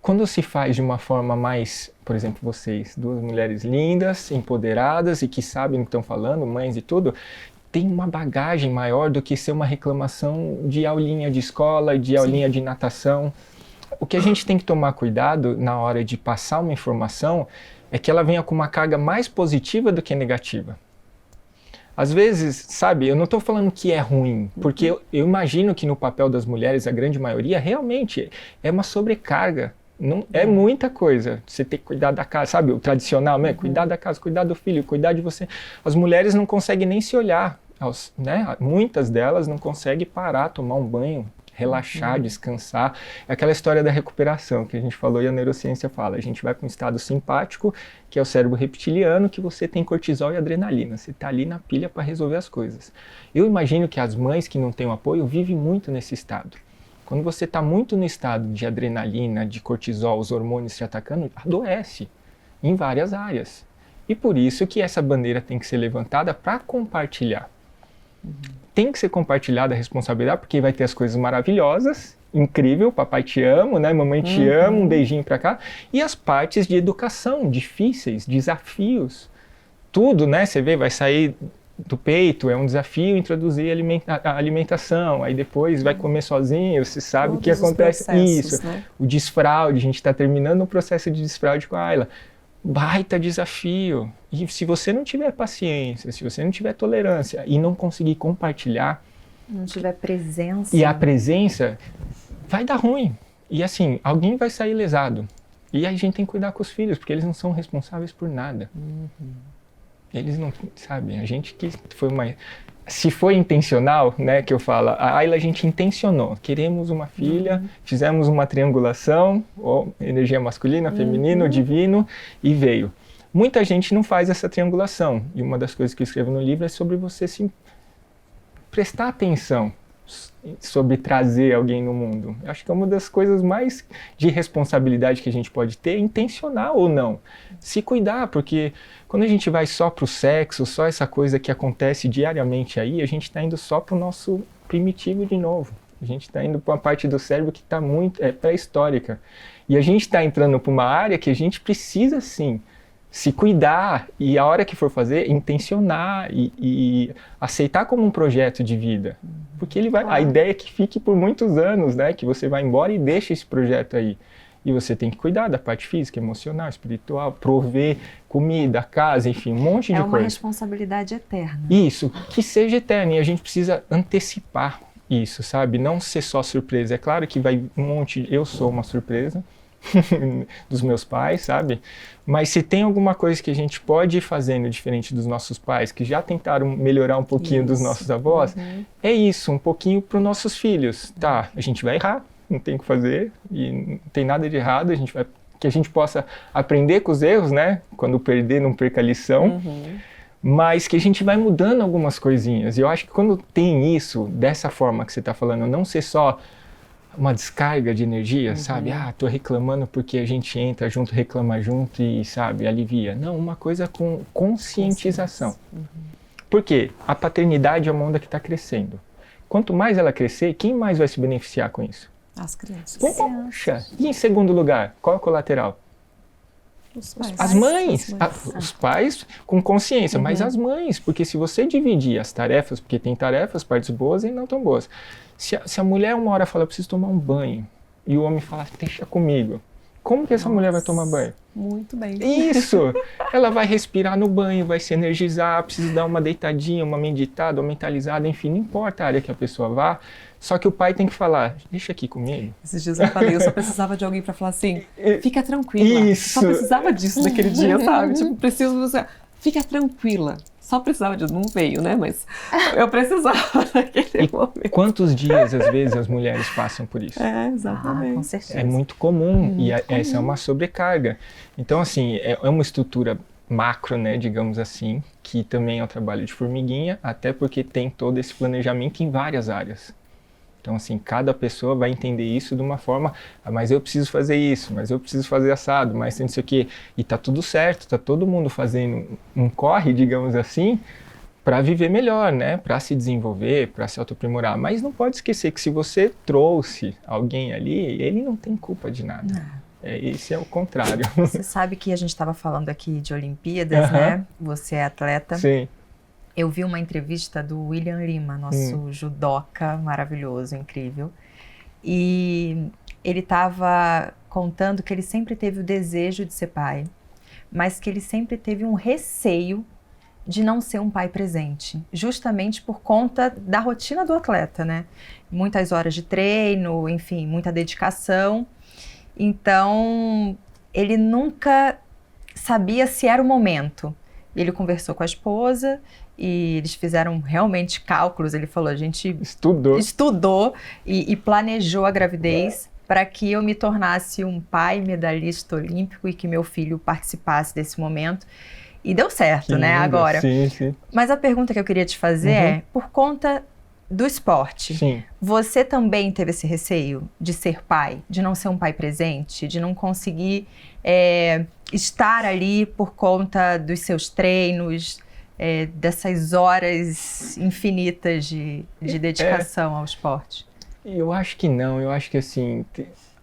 quando se faz de uma forma mais, por exemplo, vocês, duas mulheres lindas, empoderadas e que sabem o que estão falando, mães e tudo, tem uma bagagem maior do que ser uma reclamação de aulinha de escola, de aulinha de natação. O que a gente tem que tomar cuidado na hora de passar uma informação é que ela venha com uma carga mais positiva do que negativa. Às vezes, sabe, eu não estou falando que é ruim, porque eu imagino que no papel das mulheres, a grande maioria, realmente é uma sobrecarga. Não, é muita coisa. Você tem que cuidar da casa, sabe? O tradicional, né? Cuidar da casa, cuidar do filho, cuidar de você. As mulheres não conseguem nem se olhar, né? Muitas delas não conseguem parar, tomar um banho, relaxar, descansar. É aquela história da recuperação que a gente falou e a neurociência fala. A gente vai para um estado simpático, que é o cérebro reptiliano, que você tem cortisol e adrenalina. Você está ali na pilha para resolver as coisas. Eu imagino que as mães que não têm o apoio vivem muito nesse estado. Quando você está muito no estado de adrenalina, de cortisol, os hormônios te atacando, adoece em várias áreas. E por isso que essa bandeira tem que ser levantada para compartilhar. Tem que ser compartilhada a responsabilidade, porque vai ter as coisas maravilhosas, incrível, papai te amo, né? Mamãe te ama, um beijinho para cá. E as partes de educação, difíceis, desafios. Tudo, né? Você vê, vai sair do peito, é um desafio introduzir a alimentação, aí depois vai comer sozinho, você sabe o que acontece. Isso, né? O desfraude, a gente está terminando o processo de desfraude com a Ayla. Baita desafio. E se você não tiver paciência, se você não tiver tolerância e não conseguir compartilhar, não tiver presença, e a presença, vai dar ruim. E assim, alguém vai sair lesado. E aí a gente tem que cuidar com os filhos, porque eles não são responsáveis por nada. Eles não, sabe, a gente que foi uma... Se foi intencional, né, que eu falo, a Ayla a gente intencionou, queremos uma filha, fizemos uma triangulação, energia masculina, feminino, divino, e veio. Muita gente não faz essa triangulação, e uma das coisas que eu escrevo no livro é sobre você se prestar atenção sobre trazer alguém no mundo. Eu acho que é uma das coisas mais de responsabilidade que a gente pode ter, intencional ou não. Se cuidar, porque quando a gente vai só pro sexo, só essa coisa que acontece diariamente aí, a gente está indo só pro nosso primitivo de novo. A gente está indo para uma parte do cérebro que está muito pré-histórica. E a gente está entrando para uma área que a gente precisa, sim, se cuidar e a hora que for fazer, intencionar e aceitar como um projeto de vida. Porque ele vai, a ideia é que fique por muitos anos, né? Que você vai embora e deixa esse projeto aí. E você tem que cuidar da parte física, emocional, espiritual, prover comida, casa, enfim, um monte de coisa. É uma responsabilidade eterna. Isso, que seja eterna. E a gente precisa antecipar isso, sabe? Não ser só surpresa. É claro que vai um monte... Eu sou uma surpresa dos meus pais, sabe? Mas se tem alguma coisa que a gente pode ir fazendo diferente dos nossos pais, que já tentaram melhorar um pouquinho dos nossos avós, é isso, um pouquinho para os nossos filhos. Tá, a gente vai errar, não tem o que fazer, e não tem nada de errado, a gente vai, que a gente possa aprender com os erros, né? Quando perder, não perca a lição. Mas que a gente vai mudando algumas coisinhas. E eu acho que quando tem isso, dessa forma que você está falando, não ser só uma descarga de energia, sabe? Ah, tô reclamando porque a gente entra junto, reclama junto e, sabe, alivia. Não, uma coisa com conscientização. Por quê? A paternidade é uma onda que está crescendo. Quanto mais ela crescer, quem mais vai se beneficiar com isso? As crianças. Poxa! E em segundo lugar, qual é o colateral? Os pais. As mães. Os pais com consciência, mas as mães, porque se você dividir as tarefas, porque tem tarefas, partes boas e não tão boas. Se a mulher uma hora fala, eu preciso tomar um banho, e o homem fala, deixa comigo, Como que essa mulher vai tomar banho? Muito bem. Isso! Ela vai respirar no banho, vai se energizar, precisa dar uma deitadinha, uma meditada, uma mentalizada, enfim, não importa a área que a pessoa vá, só que o pai tem que falar, deixa aqui comigo. Esses dias eu falei, eu só precisava de alguém para falar assim, fica tranquila. Isso! Só precisava disso naquele dia, sabe? Tipo, preciso você... Fica tranquila. Só precisava disso, não veio, né? Mas eu precisava naquele momento. Quantos dias, às vezes, as mulheres passam por isso? Exatamente. Com certeza. É muito comum, essa é uma sobrecarga. Então, assim, é uma estrutura macro, né, digamos assim, que também é um trabalho de formiguinha, até porque tem todo esse planejamento em várias áreas. Então, assim, cada pessoa vai entender isso de uma forma, mas eu preciso fazer isso, mas eu preciso fazer assado, mas não sei o quê. E tá tudo certo, tá todo mundo fazendo um corre, digamos assim, para viver melhor, né? Para se desenvolver, para se autoaprimorar. Mas não pode esquecer que se você trouxe alguém ali, ele não tem culpa de nada. Esse é o contrário. Você sabe que a gente estava falando aqui de Olimpíadas, né? Você é atleta. Sim. Eu vi uma entrevista do William Lima, nosso judoca maravilhoso, incrível. E ele estava contando que ele sempre teve o desejo de ser pai, mas que ele sempre teve um receio de não ser um pai presente, justamente por conta da rotina do atleta, né? Muitas horas de treino, enfim, muita dedicação. Então, ele nunca sabia se era o momento. Ele conversou com a esposa e eles fizeram realmente cálculos. Ele falou, a gente estudou e planejou a gravidez para que eu me tornasse um pai medalhista olímpico e que meu filho participasse desse momento. E deu certo, né, agora. Sim, sim. Mas a pergunta que eu queria te fazer é, por conta do esporte, sim. Você também teve esse receio de ser pai, de não ser um pai presente, de não conseguir estar ali por conta dos seus treinos, dessas horas infinitas de dedicação ao esporte? Eu acho que não, eu acho que assim,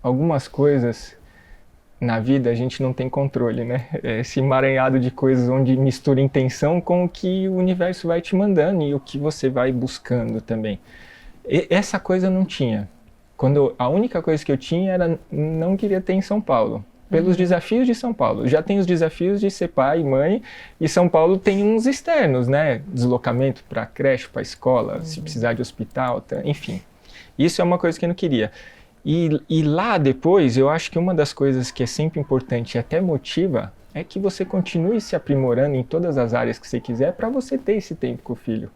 algumas coisas na vida a gente não tem controle, né? Esse emaranhado de coisas onde mistura intenção com o que o universo vai te mandando e o que você vai buscando também. Essa coisa não tinha. A única coisa que eu tinha era não queria ter em São Paulo. Pelos desafios de São Paulo. Já tem os desafios de ser pai e mãe, e São Paulo tem uns externos, né? Deslocamento para creche, para escola, se precisar de hospital, enfim. Isso é uma coisa que eu não queria. E lá depois, eu acho que uma das coisas que é sempre importante e até motiva é que você continue se aprimorando em todas as áreas que você quiser para você ter esse tempo com o filho.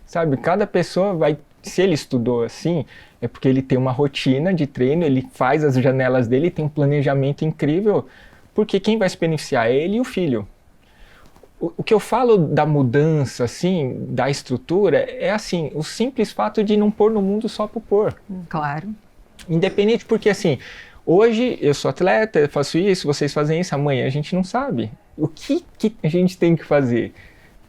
Sabe, cada pessoa vai, se ele estudou assim, é porque ele tem uma rotina de treino, ele faz as janelas dele, tem um planejamento incrível, porque quem vai se beneficiar é ele e o filho. O que eu falo da mudança, assim, da estrutura, é assim, o simples fato de não pôr no mundo só por pôr. Claro. Independente, porque assim, hoje eu sou atleta, eu faço isso, vocês fazem isso, amanhã a gente não sabe. O que a gente tem que fazer?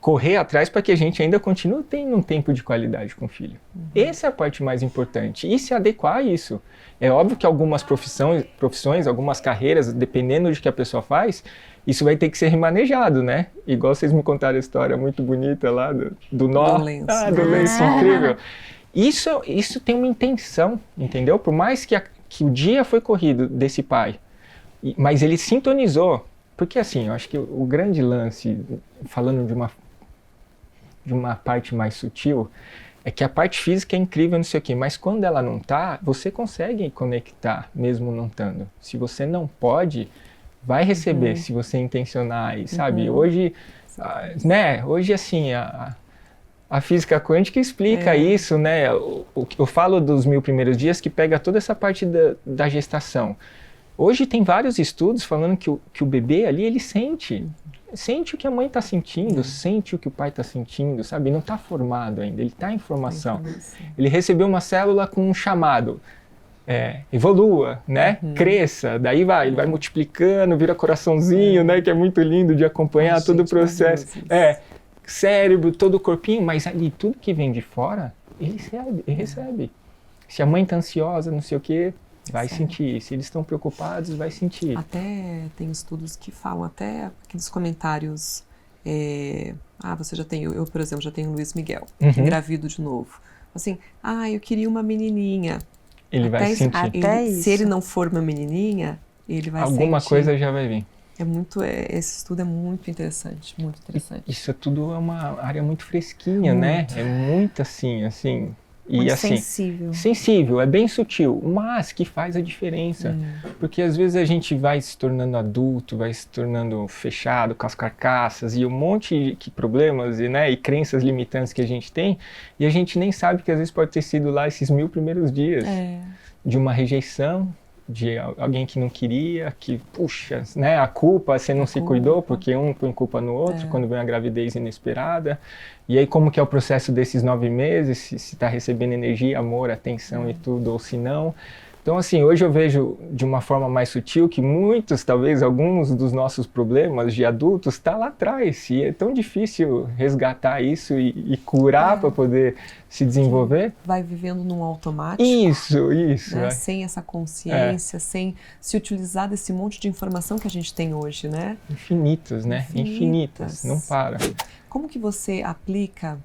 Correr atrás para que a gente ainda continue tendo um tempo de qualidade com o filho. Essa é a parte mais importante. E se adequar a isso. É óbvio que algumas profissões, algumas carreiras, dependendo de que a pessoa faz, isso vai ter que ser remanejado, né? Igual vocês me contaram a história muito bonita lá do nó. Do lenço. Do lenço incrível. Isso tem uma intenção, entendeu? Por mais que o dia foi corrido desse pai, mas ele sintonizou. Porque assim, eu acho que o grande lance, falando de uma parte mais sutil, é que a parte física é incrível, não sei o quê, mas quando ela não tá, você consegue conectar, mesmo não estando. Se você não pode, vai receber, se você intencionar, e, sabe? Hoje, hoje assim, a física quântica explica isso, né? Eu falo dos 1000 primeiros dias que pega toda essa parte da gestação. Hoje tem vários estudos falando que o bebê ali, ele sente o que a mãe está sentindo, sente o que o pai está sentindo, sabe? Não está formado ainda, ele está em formação. Ele recebeu uma célula com um chamado, evolua, né? Cresça, daí ele vai multiplicando, vira coraçãozinho, né? Que é muito lindo de acompanhar todo o processo. Cérebro, todo o corpinho, mas ali tudo que vem de fora, ele recebe. Se a mãe está ansiosa, não sei o quê, vai sentir. Se eles estão preocupados, vai sentir. Até tem estudos que falam, até aqueles comentários, você já tem, eu por exemplo, já tenho o Luiz Miguel, engravido de novo. Assim, eu queria uma menininha. Ele vai sentir. Se ele não for uma menininha, ele vai alguma sentir. coisa já vai vir. Esse estudo é muito interessante, muito interessante. Isso tudo é uma área muito fresquinha, Muito. né? É muito assim, e Muito assim, sensível. sensível, é bem sutil, mas que faz a diferença. Porque às vezes a gente vai se tornando adulto, vai se tornando fechado com as carcaças e um monte de problemas e crenças limitantes que a gente tem, e a gente nem sabe que às vezes pode ter sido lá esses 1000 primeiros dias de uma rejeição, de alguém que não queria, que, puxa, né, a culpa, você não se cuidou, porque um põe culpa no outro, quando vem a gravidez inesperada. E aí como que é o processo desses 9 meses, se está recebendo energia, amor, atenção e tudo, ou se não. Então, assim, hoje eu vejo de uma forma mais sutil que muitos, talvez alguns dos nossos problemas de adultos está lá atrás. E é tão difícil resgatar isso e curar para poder se desenvolver. Vai vivendo num automático. Isso. Né? Sem essa consciência, sem se utilizar desse monte de informação que a gente tem hoje, né? Infinitas, né? Infinitas. Não para. Como que você aplica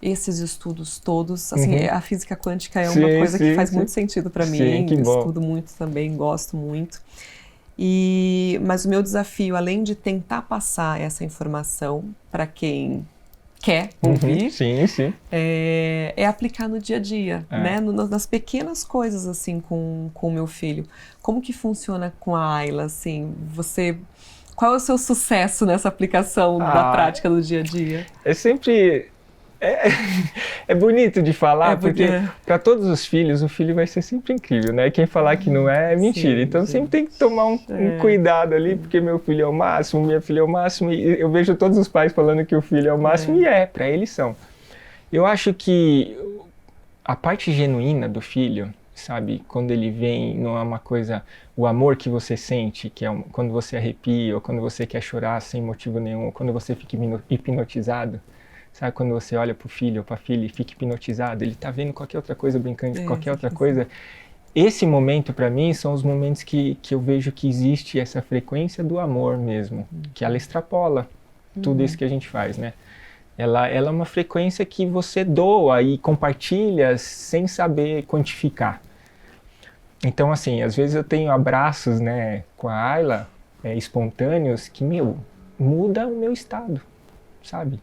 esses estudos todos? Assim, a física quântica é uma coisa que faz muito sentido para mim. Eu estudo muito também, gosto muito. Mas o meu desafio, além de tentar passar essa informação para quem quer ouvir, é aplicar no dia a dia, né? Nas pequenas coisas, assim, com o meu filho. Como que funciona com a Ayla, assim? Qual é o seu sucesso nessa aplicação da prática do dia a dia? É sempre... É bonito de falar, porque para todos os filhos, o filho vai ser sempre incrível, né? Quem falar que não é mentira. Então sempre tem que tomar um cuidado ali, porque meu filho é o máximo, minha filha é o máximo, e eu vejo todos os pais falando que o filho é o máximo, e para eles são. Eu acho que a parte genuína do filho, sabe, quando ele vem, não é uma coisa, o amor que você sente, que é quando você arrepia, ou quando você quer chorar sem motivo nenhum, ou quando você fica hipnotizado. Sabe, quando você olha para o filho ou para a filha e fica hipnotizado, ele está vendo qualquer outra coisa, brincando de qualquer outra coisa. Esse momento, para mim, são os momentos que eu vejo que existe essa frequência do amor mesmo, que ela extrapola tudo isso que a gente faz, né? Ela é uma frequência que você doa e compartilha sem saber quantificar. Então, assim, às vezes eu tenho abraços, né, com a Ayla, espontâneos, que, muda o meu estado, sabe?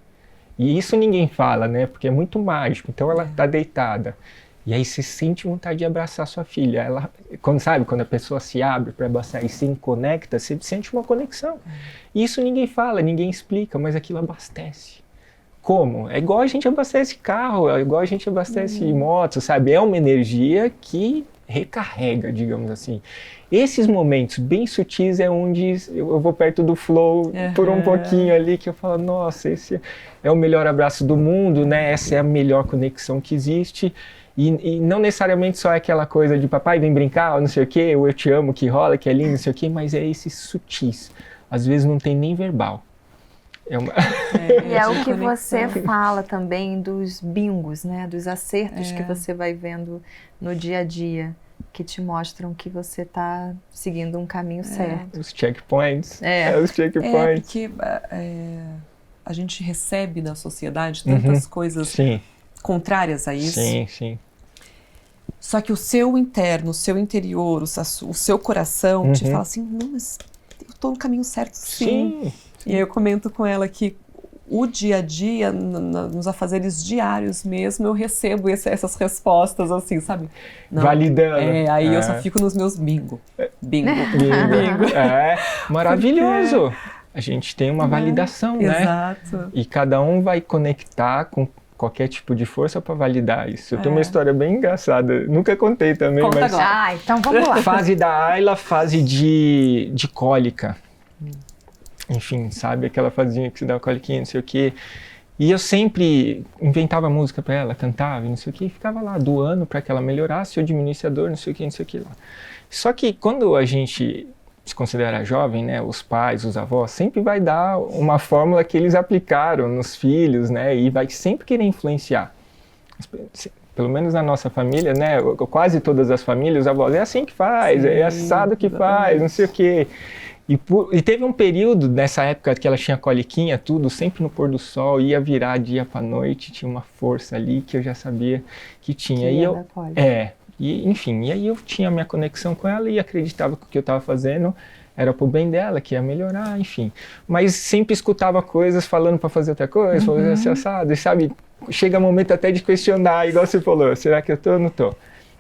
E isso ninguém fala, né? Porque é muito mágico. Então ela tá deitada. E aí você sente vontade de abraçar sua filha. Ela, quando a pessoa se abre para abraçar e se conecta, você sente uma conexão. E isso ninguém fala, ninguém explica, mas aquilo abastece. Como? É igual a gente abastece carro, é igual a gente abastece moto, sabe? É uma energia que recarrega, digamos assim. Esses momentos bem sutis é onde eu vou perto do flow por um pouquinho ali, que eu falo, nossa, esse é o melhor abraço do mundo, né? Essa é a melhor conexão que existe. E não necessariamente só é aquela coisa de papai vem brincar, ou não sei o quê, ou eu te amo, que rola, que é lindo, não sei o quê, mas é esses sutis. Às vezes não tem nem verbal. E é o que você fala também dos bingos, né? Dos acertos que você vai vendo no dia a dia, que te mostram que você está seguindo um caminho certo. Os checkpoints. Os checkpoints. Porque a gente recebe na sociedade tantas coisas contrárias a isso. Sim. Só que o seu interno, o seu interior, o seu coração te fala assim, não, mas eu estou no caminho certo, sim. E aí eu comento com ela que o dia a dia, nos afazeres diários mesmo, eu recebo essas respostas assim, sabe? Não, validando. Aí eu só fico nos meus bingo. Bingo. Maravilhoso. A gente tem uma validação, né? Exato. E cada um vai conectar com qualquer tipo de força para validar isso. Eu tenho uma história bem engraçada, nunca contei também. Conta mas agora. Então vamos lá. Fase da Ayla, fase de cólica. Enfim, sabe? Aquela fazinha que se dá coliquinha, não sei o quê. E eu sempre inventava música para ela, cantava, não sei o quê, e ficava lá doando para que ela melhorasse ou diminuísse a dor, não sei o quê lá. Só que quando a gente se considera jovem, né, os pais, os avós, sempre vai dar uma fórmula que eles aplicaram nos filhos, né, e vai sempre querer influenciar. Pelo menos na nossa família, né, quase todas as famílias, os avós, é assim que faz, é assado que faz, não sei o quê. E teve um período nessa época que ela tinha coliquinha, tudo, sempre no pôr do sol, ia virar dia pra noite, tinha uma força ali que eu já sabia que tinha. E, enfim, e aí eu tinha a minha conexão com ela e acreditava que o que eu estava fazendo era pro bem dela, que ia melhorar, enfim. Mas sempre escutava coisas falando para fazer outra coisa, fazer assim, assado, e sabe, chega um momento até de questionar, igual você falou, será que eu tô ou não tô?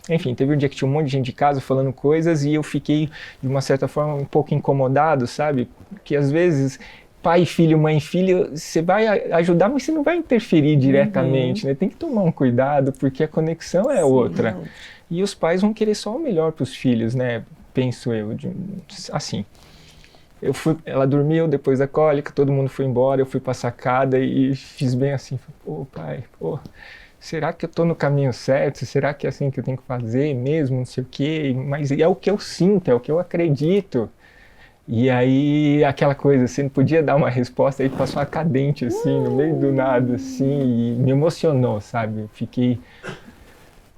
Enfim, teve um dia que tinha um monte de gente de casa falando coisas e eu fiquei, de uma certa forma, um pouco incomodado, sabe? Que às vezes, pai e filho, mãe e filho, você vai ajudar, mas você não vai interferir diretamente, né? Tem que tomar um cuidado, porque a conexão é outra. Não. E os pais vão querer só o melhor para os filhos, né? Penso eu, assim. Ela dormiu depois da cólica, todo mundo foi embora, eu fui pra sacada e fiz bem assim, pô, pai, pô, será que eu tô no caminho certo? Será que é assim que eu tenho que fazer mesmo? Não sei o quê, mas é o que eu sinto, é o que eu acredito. E aí, aquela coisa, você não podia dar uma resposta, aí passou uma cadente assim, no meio do nada, assim, e me emocionou, sabe? Eu fiquei...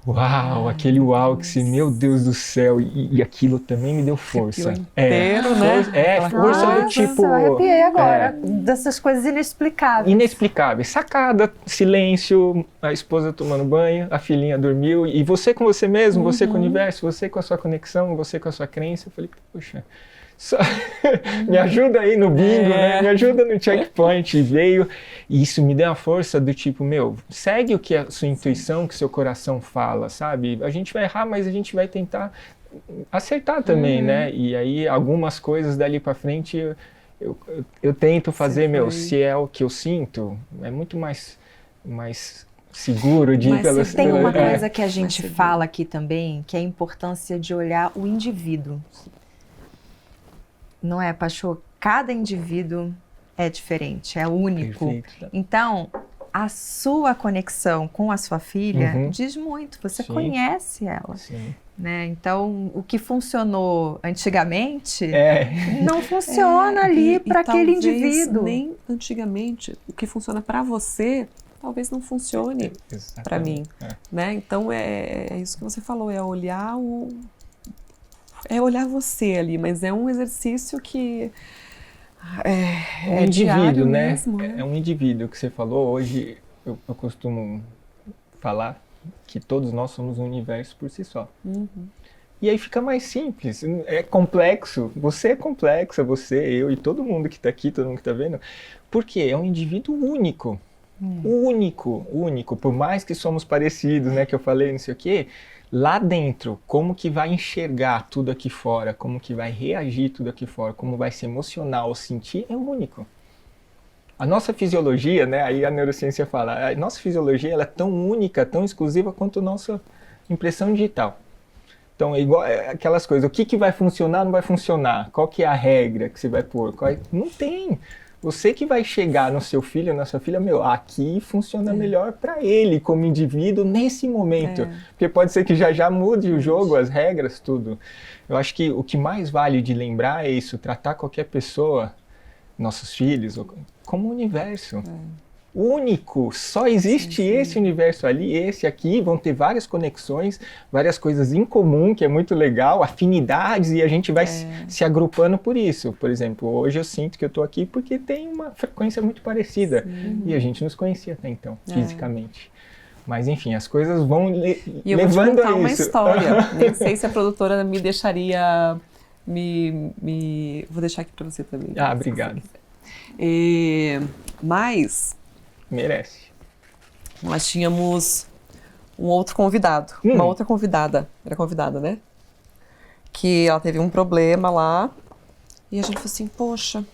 Uau, aquele uau que se, meu Deus do céu, e aquilo também me deu força. Inteiro, né? Força do Nossa, tipo... eu arrepiei agora, dessas coisas inexplicáveis. Inexplicáveis. Sacada, silêncio, a esposa tomando banho, a filhinha dormiu, e você com você mesmo, você com o universo, você com a sua conexão, você com a sua crença. Eu falei, poxa... me ajuda aí no bingo, né? Me ajuda no checkpoint. E veio, e isso me deu uma força do tipo, meu, segue o que a sua intuição, que seu coração fala, sabe? A gente vai errar, mas a gente vai tentar acertar também, né? E aí algumas coisas dali pra frente eu tento fazer, se é o que eu sinto, é muito mais seguro de ir pelas... Tem uma coisa que a gente fala aqui também, que é a importância de olhar o indivíduo. Não é, Pachô? Cada indivíduo é diferente, é único. Perfeito. Então, a sua conexão com a sua filha diz muito. Você conhece ela. Sim. Né? Então, o que funcionou antigamente É. não funciona ali para aquele indivíduo. Nem antigamente. O que funciona para você talvez não funcione para mim. Né? Então, é isso que você falou, é olhar olhar você ali, mas é um exercício que um indivíduo, né? Mesmo, né? É um indivíduo que você falou. Hoje eu costumo falar que todos nós somos um universo por si só. E aí fica mais simples. É complexo. Você é complexa, você, eu e todo mundo que está aqui, todo mundo que está vendo. Porque é um indivíduo único. Único. Por mais que somos parecidos, né? Que eu falei, não sei o quê. Lá dentro, como que vai enxergar tudo aqui fora, como que vai reagir tudo aqui fora, como vai se emocionar ou sentir, é único. A nossa fisiologia, né, aí a neurociência fala, a nossa fisiologia ela é tão única, tão exclusiva quanto a nossa impressão digital. Então, é igual aquelas coisas, o que vai funcionar, não vai funcionar, qual que é a regra que você vai pôr, não tem. Você que vai chegar no seu filho, na sua filha, aqui funciona melhor para ele como indivíduo nesse momento. Porque pode ser que já mude o jogo, as regras, tudo. Eu acho que o que mais vale de lembrar é isso, tratar qualquer pessoa, nossos filhos, como um universo. Único, só existe esse universo ali, esse aqui, vão ter várias conexões, várias coisas em comum, que é muito legal, afinidades, e a gente vai se agrupando por isso. Por exemplo, hoje eu sinto que eu estou aqui porque tem uma frequência muito parecida, e a gente nos conhecia até então, fisicamente. Mas enfim, as coisas vão levando a isso. E eu vou te contar uma história, nem sei se a produtora me deixaria, vou deixar aqui para você também. Obrigado. Mas... merece. Nós tínhamos um outro convidado, uma outra convidada, era convidada, né? Que ela teve um problema lá e a gente falou assim, poxa,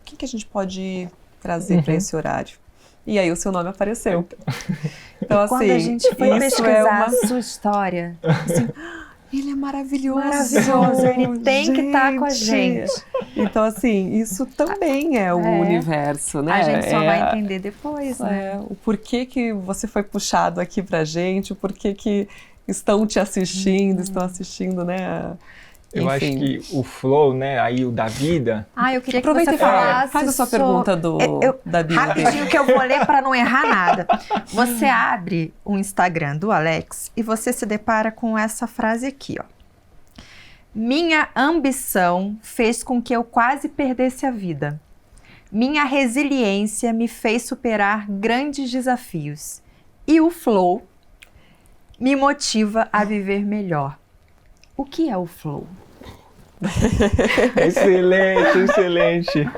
quem que a gente pode trazer para esse horário? E aí o seu nome apareceu. Então, assim, quando a gente foi pesquisar a sua história, assim, ele é maravilhoso. Ele tem que estar com a gente. Então, assim, isso também é o universo, né? A gente só vai entender depois, né? O porquê que você foi puxado aqui pra gente, o porquê que estão te assistindo, estão assistindo, né? Eu acho que o flow, né, aí o da vida... eu queria que você falasse... Faz a sua pergunta da vida. Rapidinho que eu vou ler para não errar nada. Você abre o Instagram do Alex e você se depara com essa frase aqui, ó. Minha ambição fez com que eu quase perdesse a vida. Minha resiliência me fez superar grandes desafios. E o flow me motiva a viver melhor. O que é o flow? Excelente, excelente.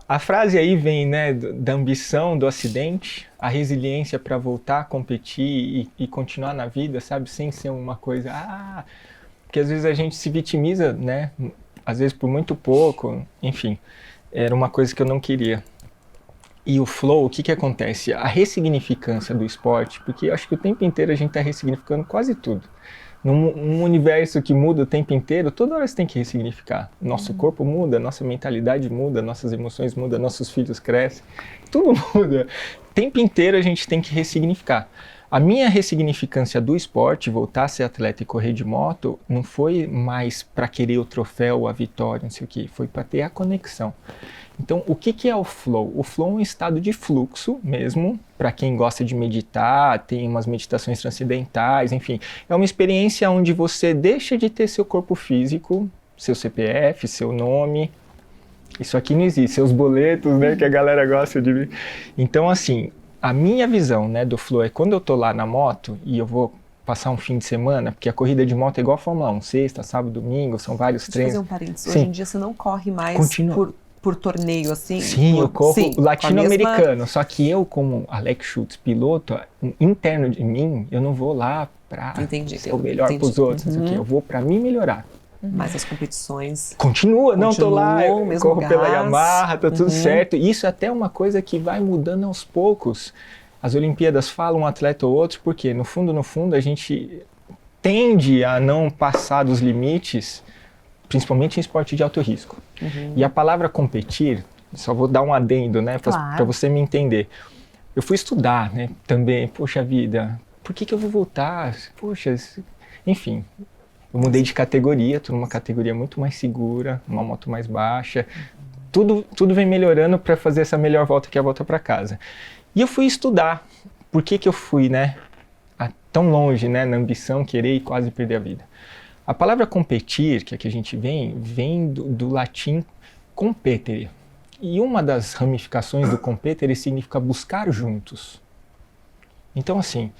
A frase aí vem, né, da ambição, do acidente, a resiliência para voltar a competir e continuar na vida, sabe, sem ser uma coisa, porque às vezes a gente se vitimiza, né, às vezes por muito pouco, enfim, era uma coisa que eu não queria. E o flow, o que acontece? A ressignificância do esporte, porque eu acho que o tempo inteiro a gente está ressignificando quase tudo. Num universo que muda o tempo inteiro, toda hora você tem que ressignificar. Nosso corpo muda, nossa mentalidade muda, nossas emoções mudam, nossos filhos crescem, tudo muda. O tempo inteiro a gente tem que ressignificar. A minha ressignificância do esporte, voltar a ser atleta e correr de moto, não foi mais para querer o troféu, a vitória, não sei o quê, foi para ter a conexão. Então, o que é o flow? O flow é um estado de fluxo mesmo, para quem gosta de meditar, tem umas meditações transcendentais, enfim. É uma experiência onde você deixa de ter seu corpo físico, seu CPF, seu nome. Isso aqui não existe, seus boletos, né, que a galera gosta de ver. Então, assim, a minha visão, né, do flow é quando eu tô lá na moto e eu vou passar um fim de semana, porque a corrida de moto é igual a Fórmula 1, sexta, sábado, domingo, são vários treinos. Deixa eu fazer um parênteses. Hoje em dia você não corre mais por torneio, assim? Sim, eu corro latino-americano, só que eu, como Alex Schultz, piloto, interno de mim, eu não vou lá pra ser o melhor pros outros, não sei o quê. Eu vou pra mim melhorar. Mas as competições... Não, tô lá, eu corro pela Yamaha, tá tudo certo. Isso é até uma coisa que vai mudando aos poucos. As Olimpíadas falam um atleta ou outro, porque no fundo, a gente tende a não passar dos limites, principalmente em esporte de alto risco. E a palavra competir, só vou dar um adendo, né, para você me entender. Eu fui estudar, né, também, poxa vida, por que eu vou voltar? Poxa, enfim, eu mudei de categoria, tô numa categoria muito mais segura, uma moto mais baixa, tudo vem melhorando para fazer essa melhor volta que é a volta para casa. E eu fui estudar, por que eu fui, né, tão longe, né, na ambição, querer e quase perder a vida. A palavra competir, que aqui a gente vem do latim competere. E uma das ramificações do competere significa buscar juntos. Então, assim,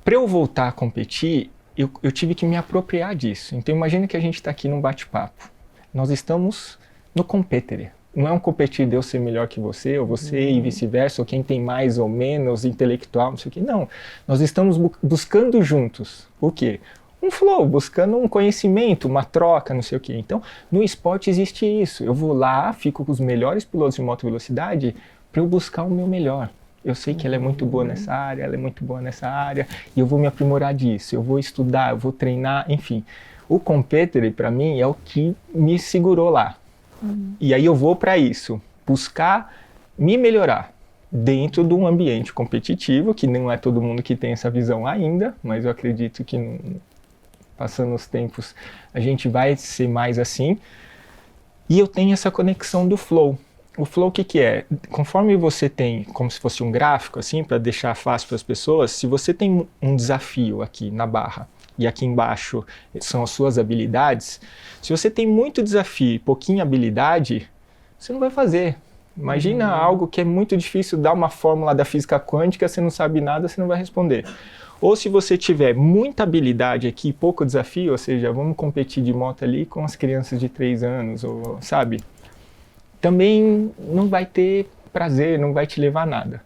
para eu voltar a competir, eu tive que me apropriar disso. Então, imagine que a gente está aqui num bate-papo. Nós estamos no competere. Não é um competir de eu ser melhor que você, ou você e vice-versa, ou quem tem mais ou menos intelectual, não sei o quê. Não, nós estamos buscando juntos. O quê? Um flow, buscando um conhecimento, uma troca, não sei o quê. Então, no esporte existe isso. Eu vou lá, fico com os melhores pilotos de moto velocidade para eu buscar o meu melhor. Eu sei que ela é muito boa nessa área, ela é muito boa nessa área, e eu vou me aprimorar disso, eu vou estudar, eu vou treinar, enfim. O competere, para mim, é o que me segurou lá. E aí eu vou para isso, buscar me melhorar dentro de um ambiente competitivo, que não é todo mundo que tem essa visão ainda, mas eu acredito que passando os tempos a gente vai ser mais assim. E eu tenho essa conexão do flow. O flow o que é? Conforme você tem, como se fosse um gráfico, assim, para deixar fácil para as pessoas, se você tem um desafio aqui na barra, e aqui embaixo são as suas habilidades, se você tem muito desafio e pouquinha habilidade, você não vai fazer. Imagina algo que é muito difícil, dar uma fórmula da física quântica, você não sabe nada, você não vai responder. Ou se você tiver muita habilidade aqui e pouco desafio, ou seja, vamos competir de moto ali com as crianças de 3 anos, ou, sabe? Também não vai ter prazer, não vai te levar a nada.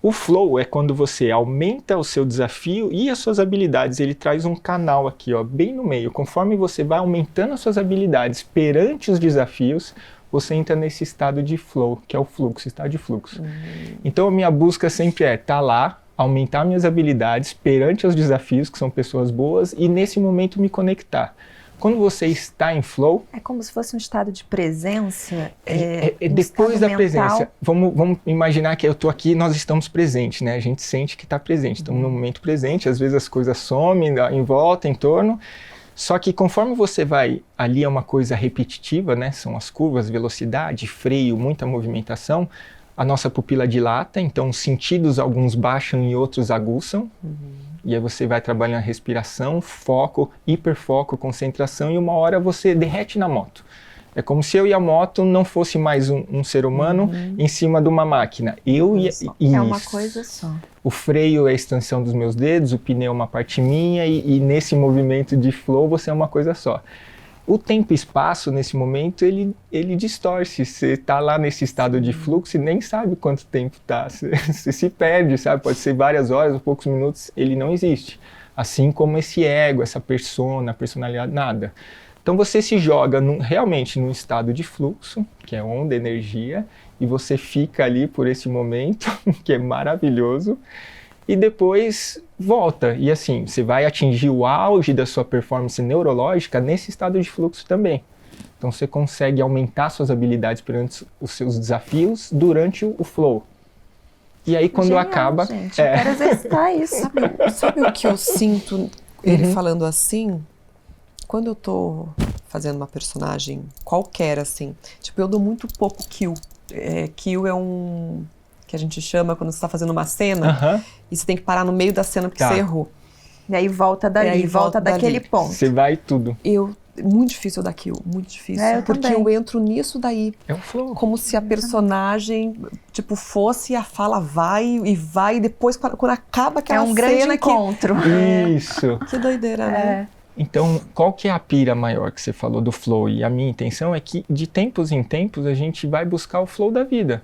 O flow é quando você aumenta o seu desafio e as suas habilidades. Ele traz um canal aqui, ó, bem no meio. Conforme você vai aumentando as suas habilidades perante os desafios, você entra nesse estado de flow, que é o fluxo, estado de fluxo. Então a minha busca sempre é estar lá, aumentar minhas habilidades perante os desafios, que são pessoas boas, e nesse momento me conectar. Quando você está em flow... É como se fosse um estado de presença. Depois da presença. Vamos imaginar que eu estou aqui e nós estamos presentes, né? A gente sente que está presente, estamos no momento presente, às vezes as coisas somem em volta, em torno. Só que conforme você vai, ali é uma coisa repetitiva, né? São as curvas, velocidade, freio, muita movimentação. A nossa pupila dilata, então os sentidos, alguns baixam e outros aguçam. E aí você vai trabalhando a respiração, foco, hiperfoco, concentração, e uma hora você derrete na moto. É como se eu e a moto não fosse mais um ser humano em cima de uma máquina. Eu e isso. É uma coisa só. O freio é a extensão dos meus dedos, o pneu é uma parte minha e nesse movimento de flow você é uma coisa só. O tempo e espaço, nesse momento, ele distorce. Você está lá nesse estado de fluxo e nem sabe quanto tempo está. Você se perde, sabe? Pode ser várias horas ou poucos minutos, ele não existe. Assim como esse ego, essa persona, personalidade, nada. Então você se joga realmente num estado de fluxo, que é onda, energia, e você fica ali por esse momento, que é maravilhoso, e depois volta. E assim, você vai atingir o auge da sua performance neurológica nesse estado de fluxo também. Então você consegue aumentar suas habilidades perante os seus desafios durante o flow. E aí quando acaba... Gente, eu quero exercitar isso. Sabe o que eu sinto ele falando assim? Quando eu tô fazendo uma personagem qualquer, assim, tipo, eu dou muito pouco kill. Kill é um... que a gente chama quando você está fazendo uma cena e você tem que parar no meio da cena porque você errou. E aí volta dali, volta daquele ponto. Você vai tudo. Muito difícil eu dar kill, muito difícil. Porque eu entro nisso daí. É um flow. Como se a personagem, tipo, fosse, a fala vai e depois, quando acaba aquela cena... É um grande encontro. Isso. Que doideira, né? Então, qual que é a pira maior que você falou do flow? E a minha intenção é que, de tempos em tempos, a gente vai buscar o flow da vida.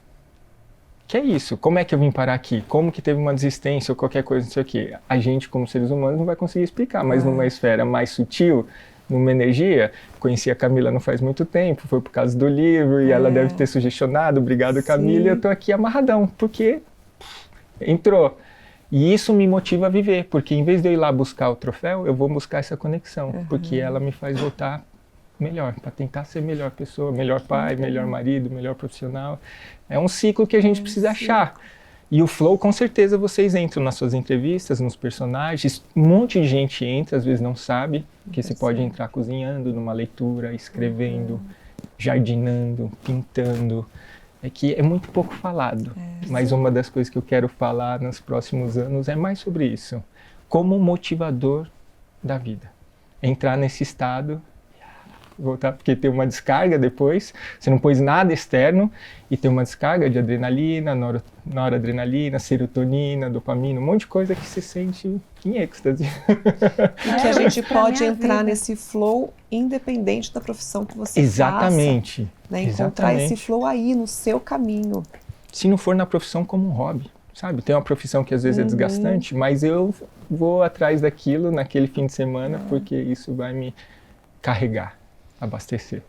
Que é isso, como é que eu vim parar aqui? Como que teve uma desistência ou qualquer coisa, não sei o quê? A gente, como seres humanos, não vai conseguir explicar, mas numa esfera mais sutil, numa energia, conheci a Camila não faz muito tempo, foi por causa do livro, e ela deve ter sugestionado, obrigado Camila, e eu tô aqui amarradão, porque entrou. E isso me motiva a viver, porque em vez de eu ir lá buscar o troféu, eu vou buscar essa conexão, porque ela me faz voltar melhor, para tentar ser melhor pessoa, melhor pai, melhor marido, melhor profissional. É um ciclo que a gente precisa achar. E o flow, com certeza, vocês entram nas suas entrevistas, nos personagens, um monte de gente entra, às vezes não sabe, que você pode entrar cozinhando, numa leitura, escrevendo, jardinando, pintando. É que é muito pouco falado, mas uma das coisas que eu quero falar nos próximos anos é mais sobre isso, como motivador da vida. Entrar nesse estado, voltar, porque tem uma descarga depois, você não pôs nada externo, e tem uma descarga de adrenalina, noradrenalina, serotonina, dopamina, um monte de coisa que você sente em êxtase. E que a gente pode entrar nesse flow independente da profissão que você Exatamente. faça. Né? Encontrar esse flow aí, no seu caminho. Se não for na profissão, como um hobby, sabe? Tem uma profissão que às vezes é desgastante, mas eu vou atrás daquilo naquele fim de semana, porque isso vai me carregar, abastecer.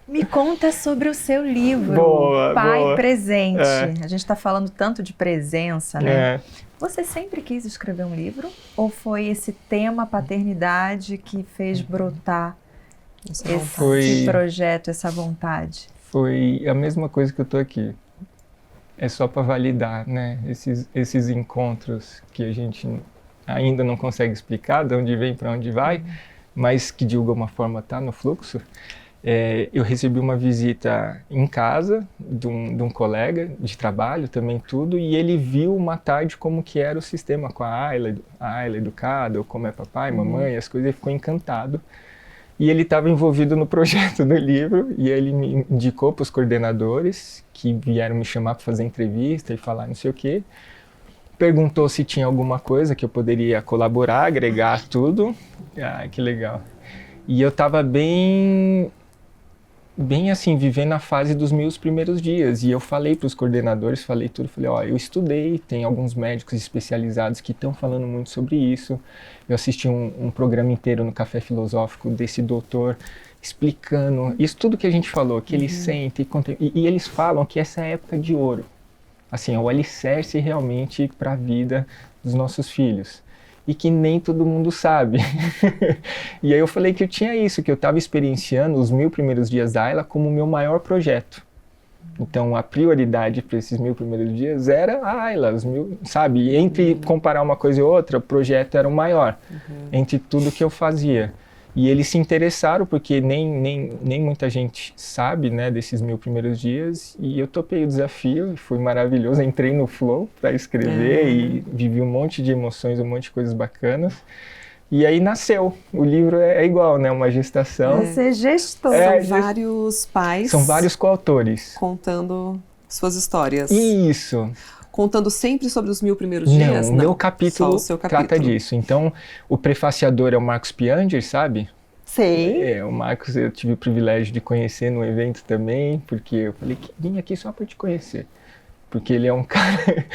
Me conta sobre o seu livro, boa, Pai boa. Presente. A gente está falando tanto de presença, né? Você sempre quis escrever um livro? Ou foi esse tema paternidade que fez brotar esse projeto, essa vontade? Foi a mesma coisa que eu tô aqui. É só para validar, né? Esses encontros que a gente ainda não consegue explicar de onde vem para onde vai, mas que de alguma forma tá no fluxo. Eu recebi uma visita em casa de um colega de trabalho também tudo, e ele viu uma tarde como que era o sistema com a Ayla educada, ou como é papai, mamãe, as coisas, ele ficou encantado. E ele estava envolvido no projeto do livro, e ele me indicou para os coordenadores que vieram me chamar para fazer entrevista e falar não sei o quê. Perguntou se tinha alguma coisa que eu poderia colaborar, agregar tudo. Ah, que legal. E eu estava bem assim, vivendo a fase dos meus primeiros dias. E eu falei para os coordenadores, falei tudo, falei, ó, eu estudei, tem alguns médicos especializados que estão falando muito sobre isso. Eu assisti um programa inteiro no Café Filosófico desse doutor explicando isso tudo que a gente falou, que ele sente, e eles falam que essa é a época de ouro. Assim, é o alicerce realmente para a vida dos nossos filhos. E que nem todo mundo sabe. E aí eu falei que eu tinha isso, que eu estava experienciando os 1000 primeiros dias da Ayla como o meu maior projeto. Então a prioridade para esses 1000 primeiros dias era a Ayla, os 1000, sabe? E entre comparar uma coisa e outra, o projeto era o maior, entre tudo que eu fazia. E eles se interessaram, porque nem muita gente sabe, né, desses 1000 primeiros dias, e eu topei o desafio, foi maravilhoso, entrei no flow para escrever e vivi um monte de emoções, um monte de coisas bacanas, E aí nasceu. O livro é igual, né? Uma gestação. Você gestou. São vários pais. São vários coautores. Contando suas histórias. Isso. Contando sempre sobre os 1000 primeiros dias? Não, o meu capítulo, só o seu capítulo trata disso. Então, o prefaciador é o Marcos Pianger, sabe? Sei. O Marcos eu tive o privilégio de conhecer no evento também, porque eu falei que vim aqui só para te conhecer. Porque ele é um cara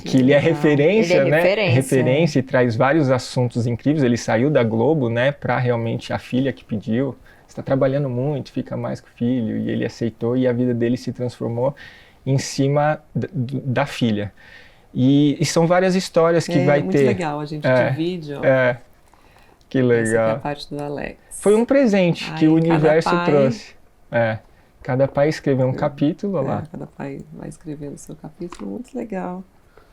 que ele é referência, ele é né? referência E traz vários assuntos incríveis. Ele saiu da Globo, né, para realmente a filha que pediu. Está trabalhando muito, fica mais com o filho. E ele aceitou e a vida dele se transformou em cima da filha. E são várias histórias que vai ter. É muito legal, a gente divide. Ó, que legal. Essa é a parte do Alex. Foi um presente que o universo trouxe. Cada pai escreveu um capítulo lá. Cada pai vai escrevendo o seu capítulo, muito legal.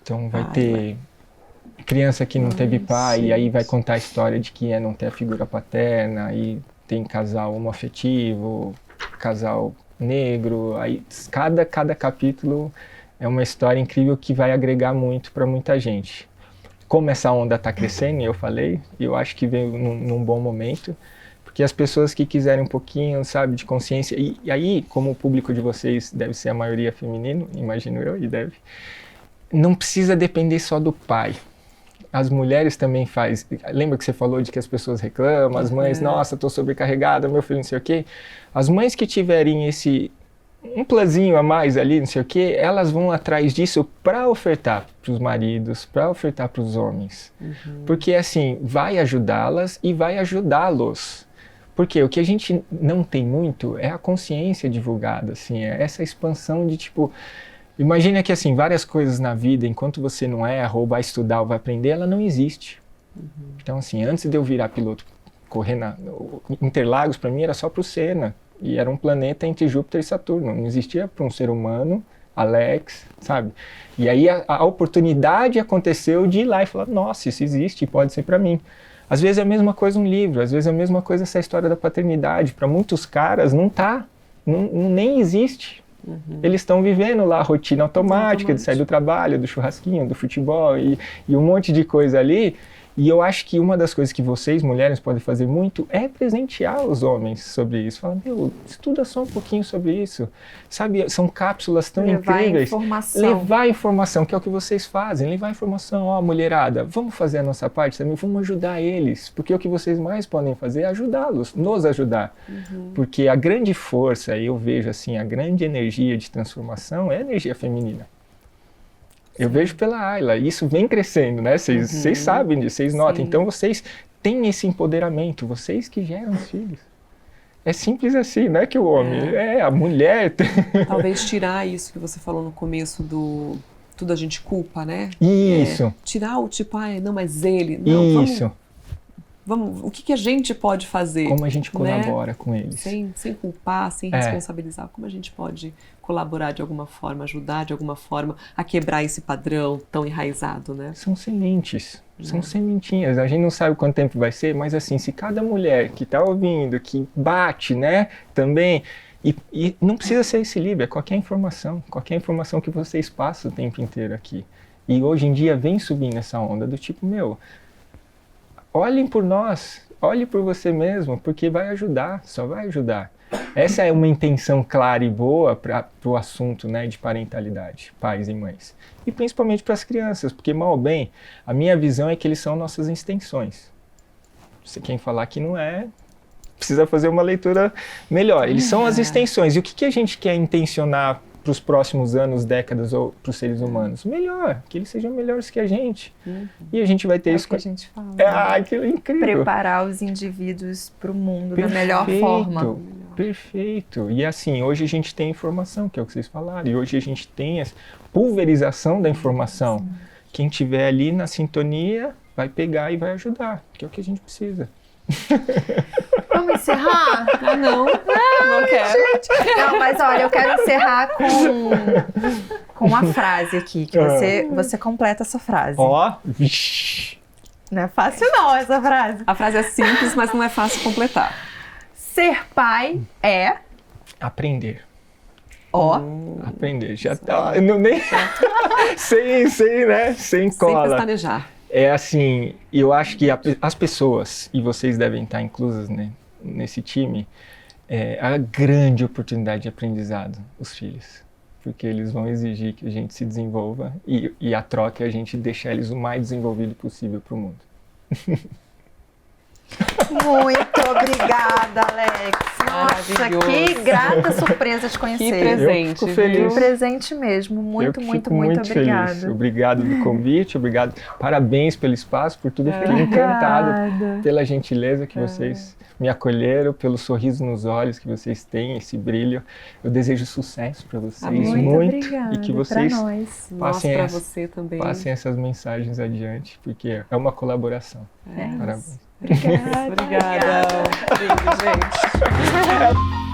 Então vai ter criança que não teve pai, e aí vai contar a história de que não ter a figura paterna, aí tem casal homoafetivo, casal negro, aí cada capítulo é uma história incrível que vai agregar muito para muita gente. Como essa onda está crescendo, eu falei, eu acho que veio num bom momento, porque as pessoas que quiserem um pouquinho, sabe, de consciência, e aí, como o público de vocês deve ser a maioria feminino, imagino eu, e deve, não precisa depender só do pai. As mulheres também fazem. Lembra que você falou de que as pessoas reclamam, as mães, nossa, estou sobrecarregada, meu filho não sei o quê. As mães que tiverem um plazinho a mais ali, não sei o quê, elas vão atrás disso para ofertar para os maridos, para ofertar para os homens. Porque assim, vai ajudá-las e vai ajudá-los. Porque o que a gente não tem muito é a consciência divulgada, assim, é essa expansão de tipo... Imagina que assim, várias coisas na vida, enquanto você não erra, ou vai estudar, ou vai aprender, ela não existe. Então assim, antes de eu virar piloto, correr Interlagos para mim era só para o Senna. E era um planeta entre Júpiter e Saturno. Não existia para um ser humano, Alex, sabe? E aí a oportunidade aconteceu de ir lá e falar, nossa, isso existe, pode ser para mim. Às vezes é a mesma coisa um livro, às vezes é a mesma coisa essa história da paternidade. Para muitos caras não tá, nem existe. Eles estão vivendo lá a rotina automática de sair do trabalho, do churrasquinho, do futebol e um monte de coisa ali. E eu acho que uma das coisas que vocês, mulheres, podem fazer muito é presentear os homens sobre isso. Falar, estuda só um pouquinho sobre isso. Sabe, são cápsulas tão incríveis. Levar informação, que é o que vocês fazem. Levar informação, mulherada, vamos fazer a nossa parte também, vamos ajudar eles. Porque o que vocês mais podem fazer é ajudá-los, nos ajudar. Porque a grande força, eu vejo assim, a grande energia de transformação é a energia feminina. Eu vejo pela Ayla, isso vem crescendo, né? Vocês sabem disso, vocês notam. Então vocês têm esse empoderamento, vocês que geram os filhos. É simples assim, não é que o homem, a mulher... Talvez tirar isso que você falou no começo do... Tudo a gente culpa, né? Isso. Tirar o tipo, não, mas ele... Não, isso. Vamos, o que a gente pode fazer? Como a gente colabora com eles. Sem culpar, sem responsabilizar. Como a gente pode colaborar de alguma forma, ajudar de alguma forma a quebrar esse padrão tão enraizado, né? São sementes, são sementinhas. A gente não sabe quanto tempo vai ser, mas assim, se cada mulher que está ouvindo, que bate, né, também... E não precisa ser esse livro, é qualquer informação que vocês passam o tempo inteiro aqui. E hoje em dia vem subindo essa onda do tipo, olhem por nós, olhe por você mesmo, porque vai ajudar, só vai ajudar. Essa é uma intenção clara e boa para o assunto, né, de parentalidade, pais e mães. E principalmente para as crianças, porque mal ou bem, a minha visão é que eles são nossas extensões. Se quem falar que não é, precisa fazer uma leitura melhor. Eles são as extensões. E o que a gente quer intencionar para os próximos anos, décadas ou para os seres humanos? Melhor, que eles sejam melhores que a gente. E a gente vai ter isso que a gente fala. Aquilo é incrível. Preparar os indivíduos para o mundo da melhor forma. Perfeito. E assim, hoje a gente tem informação, que é o que vocês falaram. E hoje a gente tem a pulverização da informação. Quem tiver ali na sintonia vai pegar e vai ajudar, que é o que a gente precisa. Vamos encerrar? Não quero. Gente. Não, mas olha, eu quero encerrar com uma frase aqui, que você completa essa frase. Não é fácil não essa frase. A frase é simples, mas não é fácil completar. Ser pai é... Aprender. Aprender. Já tá. Sem, né? Sem cola. Sem pestanejar. É assim, eu acho que as pessoas, e vocês devem estar inclusas, né, nesse time, é a grande oportunidade de aprendizado, os filhos. Porque eles vão exigir que a gente se desenvolva e a troca é a gente deixar eles o mais desenvolvido possível para o mundo. Muito obrigada, Alex. Nossa, que grata surpresa te conhecer. Que presente. Eu fico feliz. Que presente mesmo. Muito, Eu muito, fico muito feliz. obrigada. Obrigado do convite, obrigado. Parabéns pelo espaço, por tudo. Eu fiquei encantado Obrigada. pela gentileza que vocês me acolheram, pelo sorriso nos olhos que vocês têm, esse brilho. Eu desejo sucesso para vocês, Muito obrigada. e que vocês Pra nós. Nós para você também. passem essas mensagens adiante, porque é uma colaboração. É isso. Parabéns. Obrigada. Obrigada. Beijo, gente.